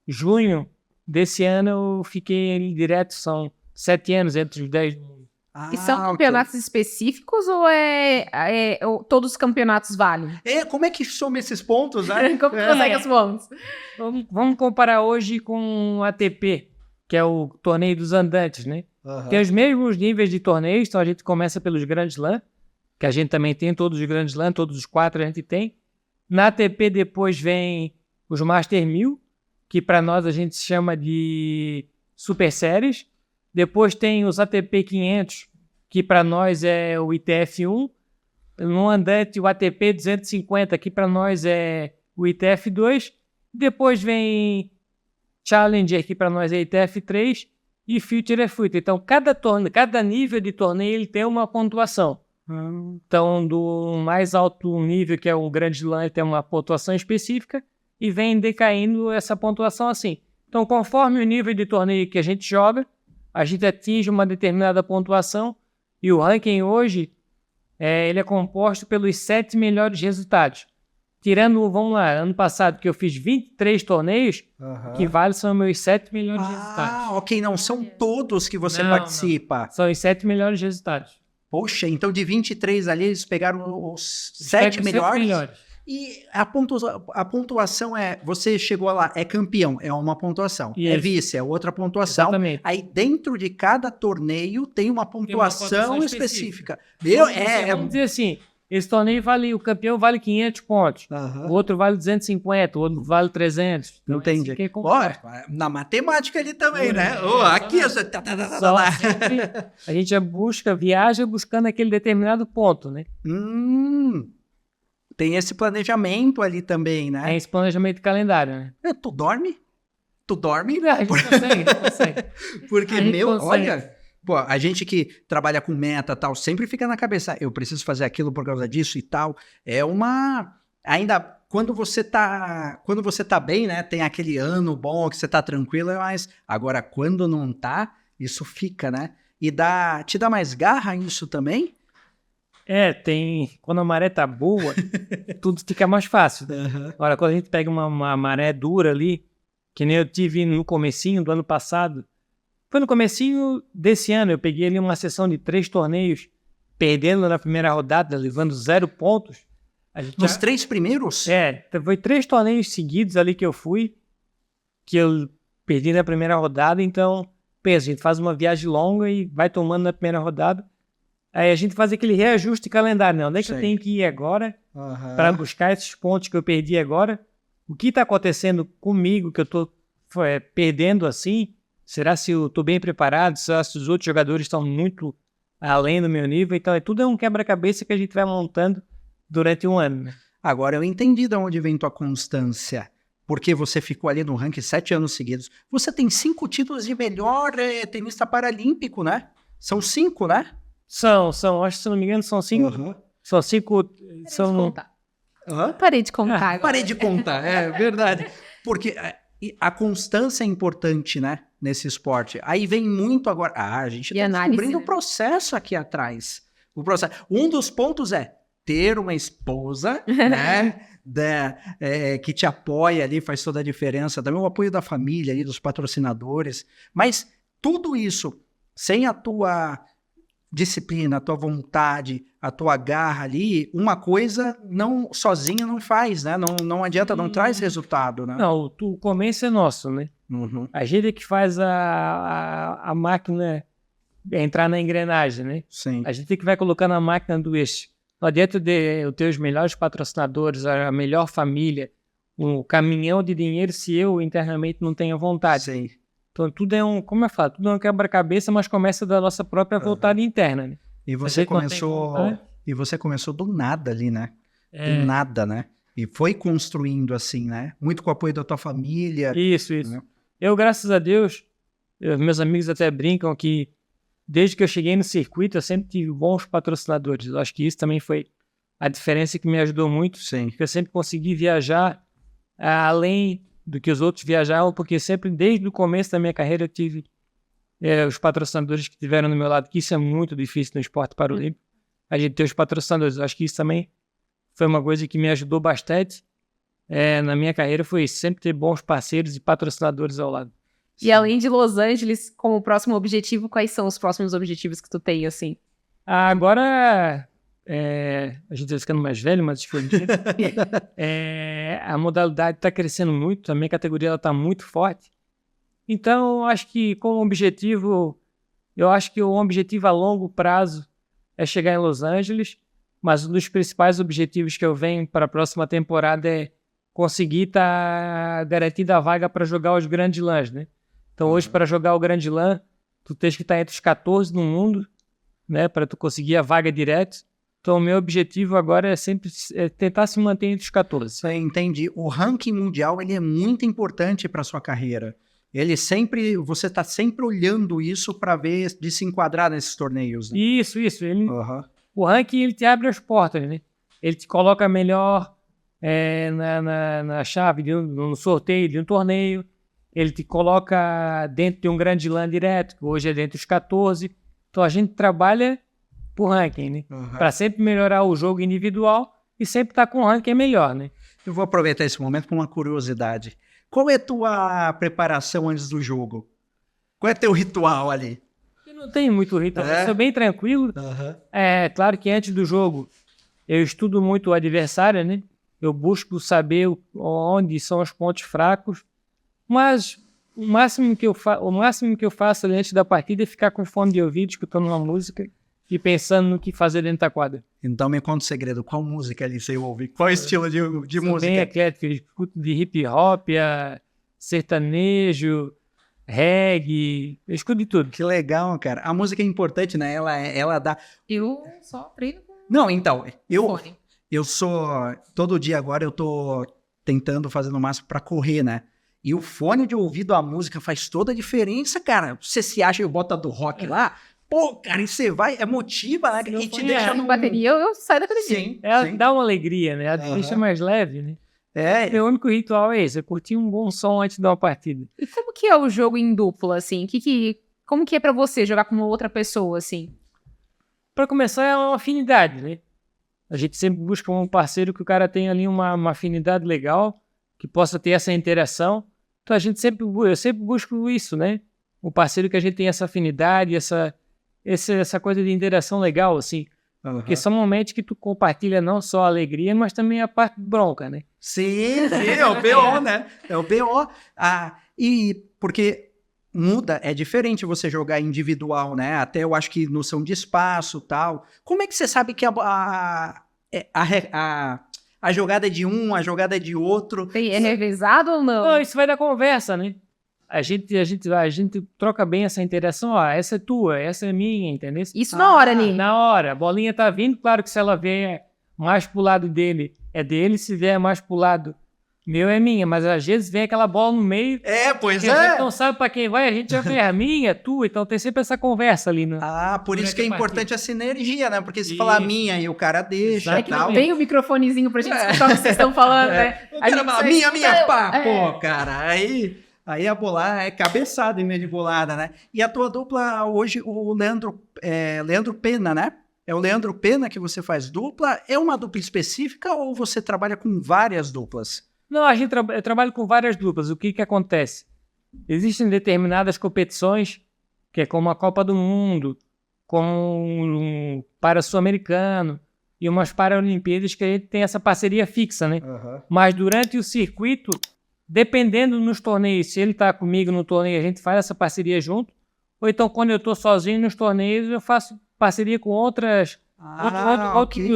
junho desse ano, eu fiquei ali direto, são 7 anos entre os 10 do mundo. E são campeonatos específicos ou todos os campeonatos valem? Como é que soma esses pontos, né? Como consegue os pontos? Vamos comparar hoje com o ATP, que é o torneio dos andantes, né? Tem os mesmos níveis de torneios, então a gente começa pelos Grand Slam, que a gente também tem todos os Grand Slam, todos os 4 a gente tem. Na ATP depois vem os Master 1000, que para nós a gente chama de Super Séries. Depois tem os ATP 500, que para nós é o ITF1. No andante, o ATP 250, que para nós é o ITF2. Depois vem Challenger, que para nós é ITF3. E Future é Future. Então, cada nível de torneio ele tem uma pontuação. Então, do mais alto nível, que é o Grand Slam, tem uma pontuação específica. E vem decaindo essa pontuação assim. Então, conforme o nível de torneio que a gente joga, a gente atinge uma determinada pontuação e o ranking hoje ele é composto pelos 7 melhores resultados. Tirando, vamos lá, ano passado que eu fiz 23 torneios, que vale são meus 7 melhores resultados. Não são todos que você participa. Não. São os 7 melhores resultados. Poxa, então de 23 ali eles pegaram os 7 melhores. E a pontuação você chegou lá, é campeão, é uma pontuação. Isso. É vice, é outra pontuação. Exatamente. Aí dentro de cada torneio tem uma pontuação específica. Vamos dizer assim, esse torneio o campeão vale 500 pontos, o outro vale 250, o outro vale 300. Então, entendi. Na matemática ali também, né? Aqui, a gente viaja buscando aquele determinado ponto, né? Tem esse planejamento ali também, né? Tem esse planejamento de calendário, né? Tu dorme? A gente consegue. Porque, olha... Pô, a gente que trabalha com meta e tal, sempre fica na cabeça, eu preciso fazer aquilo por causa disso e tal. Ainda quando você tá bem, né? Tem aquele ano bom que você tá tranquilo, mas agora quando não tá, isso fica, né? E te dá mais garra isso também? Quando a maré tá boa, tudo fica mais fácil. Agora, quando a gente pega uma maré dura ali, que nem eu tive no comecinho do ano passado, foi no comecinho desse ano, eu peguei ali uma sessão de 3 torneios, perdendo na primeira rodada, levando 0 pontos. Nos 3 primeiros? Foi 3 torneios seguidos ali que eu fui, que eu perdi na primeira rodada, então, pensa, a gente faz uma viagem longa e vai tomando na primeira rodada, aí a gente faz aquele reajuste de calendário, né? Onde é que eu tenho que ir agora para buscar esses pontos que eu perdi agora? O que está acontecendo comigo que eu estou perdendo assim? Será se eu estou bem preparado? Será se os outros jogadores estão muito além do meu nível? Então, tudo é um quebra-cabeça que a gente vai montando durante um ano, né? Agora eu entendi de onde vem tua constância. Porque você ficou ali no ranking 7 anos seguidos. Você tem 5 títulos de melhor tenista paralímpico, né? São 5, né? São, acho que se não me engano, são 5. São 5. Parei de contar agora. Parei de contar, é verdade. Porque a constância é importante, né? Nesse esporte. Aí vem muito agora. A gente tá descobrindo o processo aqui atrás. O processo. Um dos pontos é ter uma esposa, né? Que te apoia ali, faz toda a diferença. Também o apoio da família ali, dos patrocinadores. Mas tudo isso, sem a tua disciplina, a tua vontade, a tua garra ali, uma coisa sozinha não faz, né? Não adianta, não traz resultado, né? Não, o começo é nosso, né? Uhum. A gente é que faz a máquina entrar na engrenagem, né? Sim. A gente é que vai colocando a máquina do eixo. Não adianta eu ter os melhores patrocinadores, a melhor família, um caminhão de dinheiro se eu internamente não tenho vontade. Sim. Então tudo é tudo é um quebra-cabeça, mas começa da nossa própria vontade interna, né? E você começou do nada ali, né? Do nada, né? E foi construindo assim, né? Muito com o apoio da tua família. Isso. Né? Eu, graças a Deus, meus amigos até brincam que desde que eu cheguei no circuito, eu sempre tive bons patrocinadores. Eu acho que isso também foi a diferença que me ajudou muito. Sim. Porque eu sempre consegui viajar além do que os outros viajavam, porque sempre, desde o começo da minha carreira, eu tive os patrocinadores que estiveram no meu lado, que isso é muito difícil no esporte paralímpico, a gente ter os patrocinadores. Eu acho que isso também foi uma coisa que me ajudou bastante na minha carreira, foi sempre ter bons parceiros e patrocinadores ao lado. E além de Los Angeles, como próximo objetivo, quais são os próximos objetivos que tu tem, assim? Agora, a gente está ficando mais velho, mas a modalidade está crescendo muito, a minha categoria está muito forte. Então, acho que como objetivo, eu acho que o objetivo a longo prazo é chegar em Los Angeles, mas um dos principais objetivos que eu venho para a próxima temporada é conseguir estar garantida a vaga para jogar os Grand Slams, né? Então, hoje, para jogar o Grand Slam, tu tens que estar entre os 14 no mundo, né? Para tu conseguir a vaga direto. Então, o meu objetivo agora é sempre tentar se manter entre os 14. Entendi. O ranking mundial, ele é muito importante para sua carreira. Você está sempre olhando isso para ver de se enquadrar nesses torneios, né? Isso. O ranking, ele te abre as portas, né? Ele te coloca melhor na chave, no sorteio de um torneio. Ele te coloca dentro de um grande slam direto, que hoje é dentro dos 14. Então, a gente trabalha por ranking, né? Para sempre melhorar o jogo individual e sempre estar com um ranking melhor, né? Eu vou aproveitar esse momento com uma curiosidade. Qual é a tua preparação antes do jogo? Qual é teu ritual ali? Eu não tenho muito ritual, eu sou bem tranquilo. É claro que antes do jogo eu estudo muito o adversário, né? Eu busco saber onde são os pontos fracos, mas o máximo que eu faço ali antes da partida é ficar com fone de ouvido, escutando uma música e pensando no que fazer dentro da quadra. Então me conta o segredo, qual música ali você ouve? Qual estilo de música? Bem eclético, eu escuto de hip hop, sertanejo, reggae, eu escuto de tudo. Que legal, cara. A música é importante, né? Ela dá... Eu só treino com Não, então, fone. Eu sou... Todo dia agora eu tô tentando fazer no máximo pra correr, né? E o fone de ouvido, a música faz toda a diferença, cara. Você se acha e bota do rock lá, pô, cara, e você vai, motiva, né? E te deixa no... bateria, eu saio da academia. Sim. Dá uma alegria, né? Deixa mais leve, né? Meu único ritual é esse, eu curti um bom som antes de uma partida. E como que é o jogo em dupla, assim? Como que é pra você jogar com uma outra pessoa, assim? Pra começar, é uma afinidade, né? A gente sempre busca um parceiro que o cara tenha ali uma afinidade legal, que possa ter essa interação. Então, eu sempre busco isso, né? Um parceiro que a gente tem essa afinidade, essa coisa de interação legal, assim. Porque são momentos que tu compartilha não só a alegria, mas também a parte bronca, né? Sim, é o BO, né? É o BO. E porque muda, é diferente você jogar individual, né? Até eu acho que noção de espaço e tal. Como é que você sabe que a jogada é de um, a jogada é de outro? É revezado ou não? Não, isso vai da conversa, né? A gente troca bem essa interação, essa é tua, essa é minha, entendeu? Isso na hora, Ni. Na hora, a bolinha tá vindo, claro que se ela vier mais pro lado dele, é dele, se vier mais pro lado meu, é minha, mas às vezes vem aquela bola no meio, Pois que a gente não sabe pra quem vai, a gente já vê a minha, é tua, então tem sempre essa conversa ali, né? Por isso que é importante a sinergia, né? Porque se falar minha e o cara deixa e tal. Tem o microfonezinho pra gente escutar o que vocês estão falando, né? O cara fala, minha, pá, pô, cara, aí a bola é cabeçada em vez de bolada, né? E a tua dupla hoje, o Leandro Pena, né? É o Leandro Pena que você faz dupla? É uma dupla específica ou você trabalha com várias duplas? Não, eu trabalho com várias duplas. O que acontece? Existem determinadas competições, que é como a Copa do Mundo, como um Para-Sul-Americano e umas Paralimpíadas que a gente tem essa parceria fixa, né? Mas durante o circuito, dependendo nos torneios, se ele está comigo no torneio, a gente faz essa parceria junto, ou então quando eu estou sozinho nos torneios, eu faço parceria com outros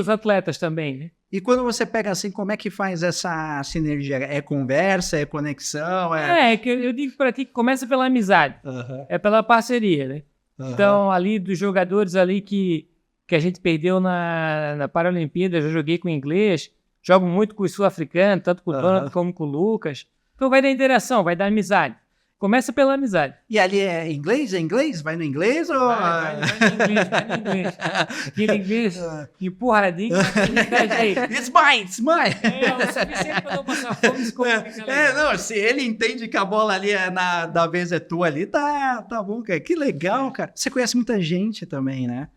atletas também, né? E quando você pega assim, como é que faz essa sinergia? É conversa, é conexão? Que eu digo para ti que começa pela amizade, é pela parceria, né? Então, ali dos jogadores ali que a gente perdeu na Paralimpíada, eu já joguei com o inglês, jogo muito com o sul-africano, tanto com o Donald como com o Lucas. Então vai dar interação, vai dar amizade. Começa pela amizade. E ali é inglês? É inglês? Vai no inglês? Ou... Vai no inglês. Aquele inglês empurradinho. It's mine. É o suficiente para não passar fome e se comunicar. Não, se ele entende que a bola ali da vez é tua ali, tá bom, cara. Que legal, cara. Você conhece muita gente também, né?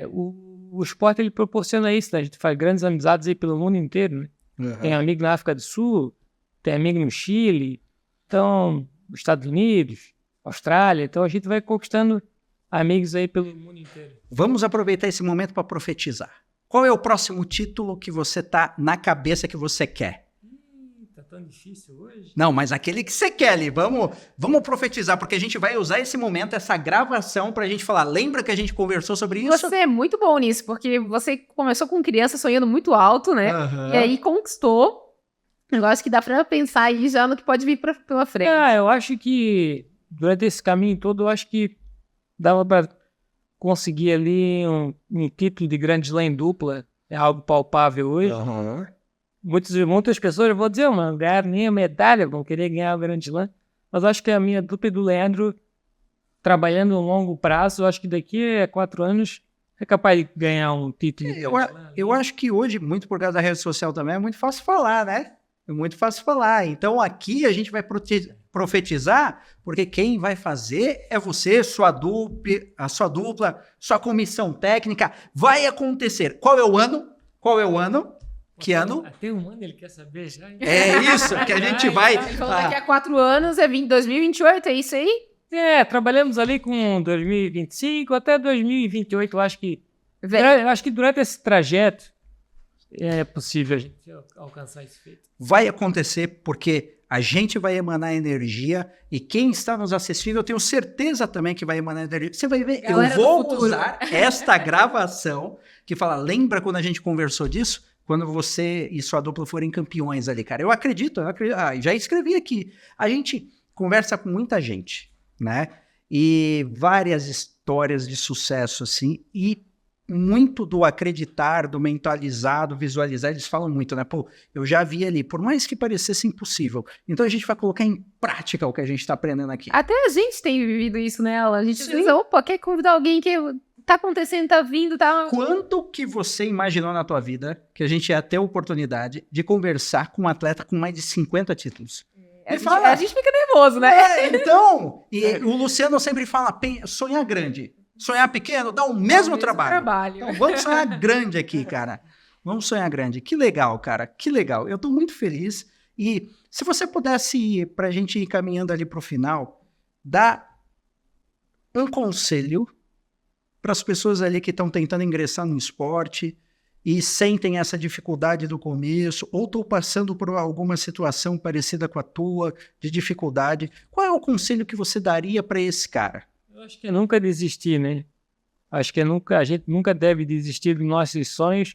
O esporte ele proporciona isso, né? A gente faz grandes amizades aí pelo mundo inteiro, né? Tem amigo na África do Sul, tem amigo no Chile, então... Estados Unidos, Austrália, então a gente vai conquistando amigos aí pelo mundo inteiro. Vamos aproveitar esse momento para profetizar. Qual é o próximo título que você tá na cabeça que você quer? Tá tão difícil hoje? Não, mas aquele que você quer ali, vamos profetizar, porque a gente vai usar esse momento, essa gravação pra gente falar, lembra que a gente conversou sobre isso? Você é muito bom nisso, porque você começou com criança sonhando muito alto, né? E aí conquistou. Eu acho que dá pra pensar aí já no que pode vir pela frente. Eu acho que durante esse caminho todo, eu acho que dava pra conseguir ali um título de Grand Slam dupla. É algo palpável hoje. Muitas pessoas vão dizer, não ganharam nem a medalha, vão querer ganhar o Grand Slam. Mas eu acho que a minha dupla e do Leandro, trabalhando a longo prazo, eu acho que daqui a 4 anos é capaz de ganhar um título. Eu acho que hoje, muito por causa da rede social também, é muito fácil falar, né? É muito fácil falar. Então aqui a gente vai profetizar, porque quem vai fazer é você, a sua dupla, sua comissão técnica. Vai acontecer. Qual é o ano? Que ano? Até um ano ele quer saber já. É isso que a gente vai... Ele falou daqui a 4 anos, é 2028, é isso aí? Trabalhamos ali com 2025 até 2028. Eu acho que durante esse trajeto é possível a gente alcançar esse feito. Vai acontecer porque a gente vai emanar energia e quem está nos assistindo, eu tenho certeza também que vai emanar energia. Você vai ver, eu vou usar esta gravação que fala, lembra quando a gente conversou disso? Quando você e sua dupla forem campeões ali, cara. Eu acredito. Já escrevi aqui. A gente conversa com muita gente, né? E várias histórias de sucesso, assim, e muito do acreditar, do mentalizar, do visualizar, eles falam muito, né? Pô, eu já vi ali, por mais que parecesse impossível. Então a gente vai colocar em prática o que a gente tá aprendendo aqui. Até a gente tem vivido isso, né, Alan? A gente diz, opa, quer convidar alguém que tá acontecendo, tá vindo, tá... Quanto que você imaginou na tua vida que a gente ia ter a oportunidade de conversar com um atleta com mais de 50 títulos? A gente fica nervoso, né? Então, o Luciano sempre fala, sonhar grande. Sonhar pequeno dá o mesmo trabalho. Então, vamos sonhar grande aqui, cara. Vamos sonhar grande. Que legal, cara. Que legal. Eu tô muito feliz. E se você pudesse, pra gente ir caminhando ali pro final, dar um conselho para as pessoas ali que estão tentando ingressar no esporte e sentem essa dificuldade do começo, ou estão passando por alguma situação parecida com a tua, de dificuldade, qual é o conselho que você daria para esse cara? Eu acho que é nunca desistir, né? Acho que a gente nunca deve desistir dos nossos sonhos,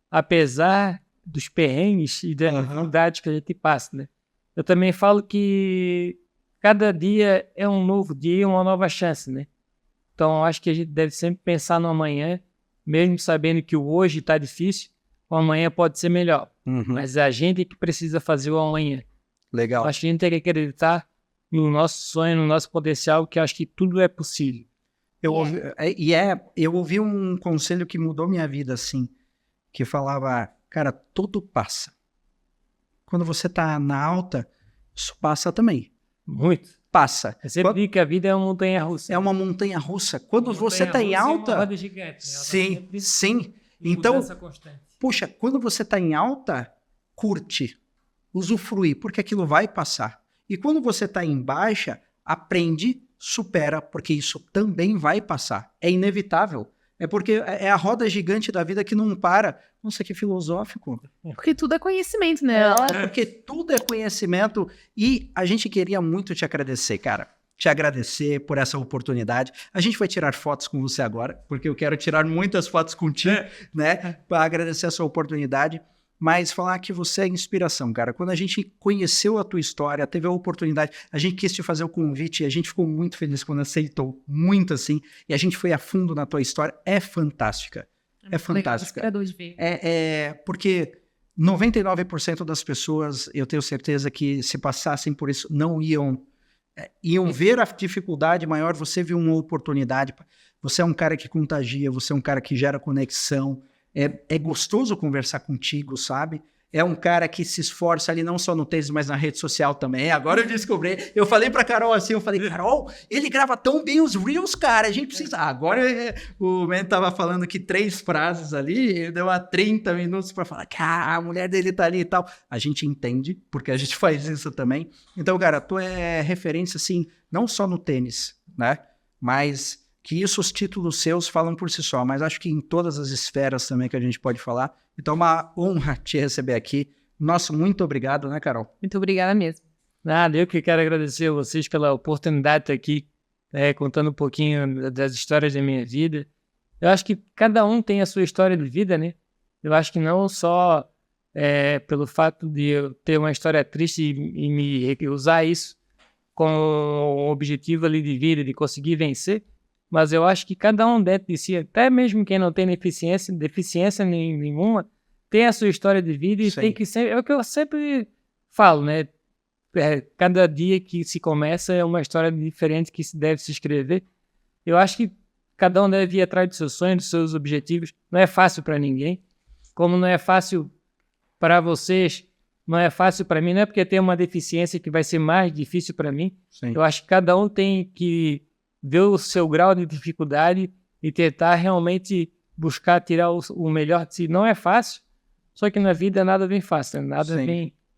apesar dos perrengues e das dificuldades que a gente passa, né? Eu também falo que cada dia é um novo dia e uma nova chance, né? Então, acho que a gente deve sempre pensar no amanhã, mesmo sabendo que o hoje está difícil, o amanhã pode ser melhor. Mas a gente é que precisa fazer o amanhã. Legal. Acho que a gente tem que acreditar no nosso sonho, no nosso potencial, que acho que tudo é possível. Eu ouvi um conselho que mudou minha vida, assim, que falava, cara, tudo passa. Quando você tá na alta, isso passa também. Muito. Passa. Eu sempre digo que a vida é uma montanha-russa. É uma montanha-russa. Quando você tá em alta... É uma roda gigante. Sim, sim. Então, puxa, quando você tá em alta, curte, usufrui, porque aquilo vai passar. E quando você tá em baixa, aprende, supera, porque isso também vai passar. É inevitável. É porque é a roda gigante da vida que não para. Nossa, que filosófico. Porque tudo é conhecimento, né? Porque tudo é conhecimento. E a gente queria muito te agradecer, cara. Te agradecer por essa oportunidade. A gente vai tirar fotos com você agora, porque eu quero tirar muitas fotos contigo, né? Para agradecer essa oportunidade. Mas falar que você é inspiração, cara. Quando a gente conheceu a tua história, teve a oportunidade, a gente quis te fazer o convite e a gente ficou muito feliz quando aceitou, muito assim, e a gente foi a fundo na tua história. É fantástica. É fantástica. Legal, inspirador de ver. Porque 99% das pessoas, eu tenho certeza que se passassem por isso, não iam ver a dificuldade maior. Você viu uma oportunidade. Você é um cara que contagia, você é um cara que gera conexão. É gostoso conversar contigo, sabe? É um cara que se esforça ali não só no tênis, mas na rede social também. Agora eu descobri. Eu falei pra Carol assim, Carol, ele grava tão bem os Reels, cara. A gente precisa... Agora o Men tava falando que 3 frases ali, deu a 30 minutos pra falar que a mulher dele tá ali e tal. A gente entende, porque a gente faz isso também. Então, cara, tu é referência, assim, não só no tênis, né? Mas... que isso, os títulos seus falam por si só, mas acho que em todas as esferas também que a gente pode falar. Então, uma honra te receber aqui. Nossa, muito obrigado, né, Carol? Muito obrigada mesmo. Nada, eu que quero agradecer a vocês pela oportunidade de estar aqui, contando um pouquinho das histórias da minha vida. Eu acho que cada um tem a sua história de vida, né? Eu acho que não só pelo fato de eu ter uma história triste e me usar isso com o objetivo ali de vida, de conseguir vencer, mas eu acho que cada um dentro de si, até mesmo quem não tem deficiência nenhuma, tem a sua história de vida e tem que sempre... É o que eu sempre falo, né? Cada dia que se começa é uma história diferente que se deve se escrever. Eu acho que cada um deve ir atrás dos seus sonhos, dos seus objetivos. Não é fácil para ninguém. Como não é fácil para vocês, não é fácil para mim. Não é porque tem uma deficiência que vai ser mais difícil para mim. Sim. Eu acho que cada um tem que ver o seu grau de dificuldade e tentar realmente buscar tirar o melhor de si. Não é fácil, só que na vida nada vem fácil, né?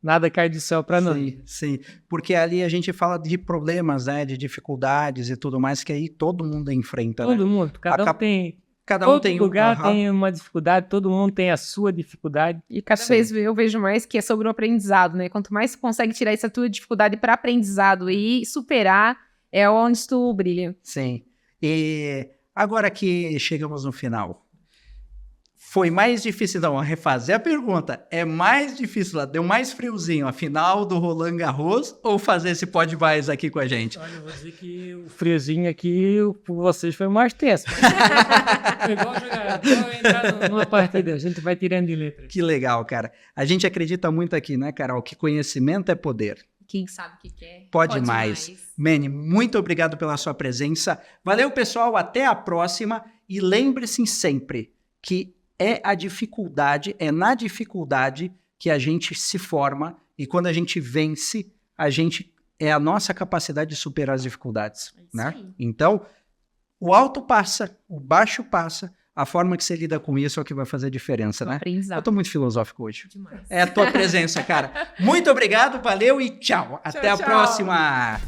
Nada cai do céu para nós. Sim, porque ali a gente fala de problemas, né, de dificuldades e tudo mais, que aí todo mundo enfrenta, todo mundo, cada um tem lugar tem uma dificuldade, todo mundo tem a sua dificuldade. E cada vez eu vejo mais que é sobre o aprendizado, né? Quanto mais você consegue tirar essa tua dificuldade para aprendizado e superar, é onde tu brilha. Sim. E agora que chegamos no final, foi mais difícil, então, refazer a pergunta. É mais difícil, deu mais friozinho a final do Roland Garros ou fazer esse Podvais aqui com a gente? Olha, eu vou dizer que o friozinho aqui por vocês foi mais tenso. Foi igual entrar numa partida, a gente vai tirando de letra. Que legal, cara. A gente acredita muito aqui, né, Carol, que conhecimento é poder. Quem sabe o que quer. Pode mais. Manny, muito obrigado pela sua presença. Valeu, pessoal. Até a próxima. E lembre-se sempre que é na dificuldade que a gente se forma. E quando a gente vence, é a nossa capacidade de superar as dificuldades. Né? Então, o alto passa, o baixo passa. A forma que você lida com isso é o que vai fazer a diferença, né? Eu tô muito filosófico hoje. Demais. É a tua presença, cara. Muito obrigado, valeu e tchau. Até a próxima.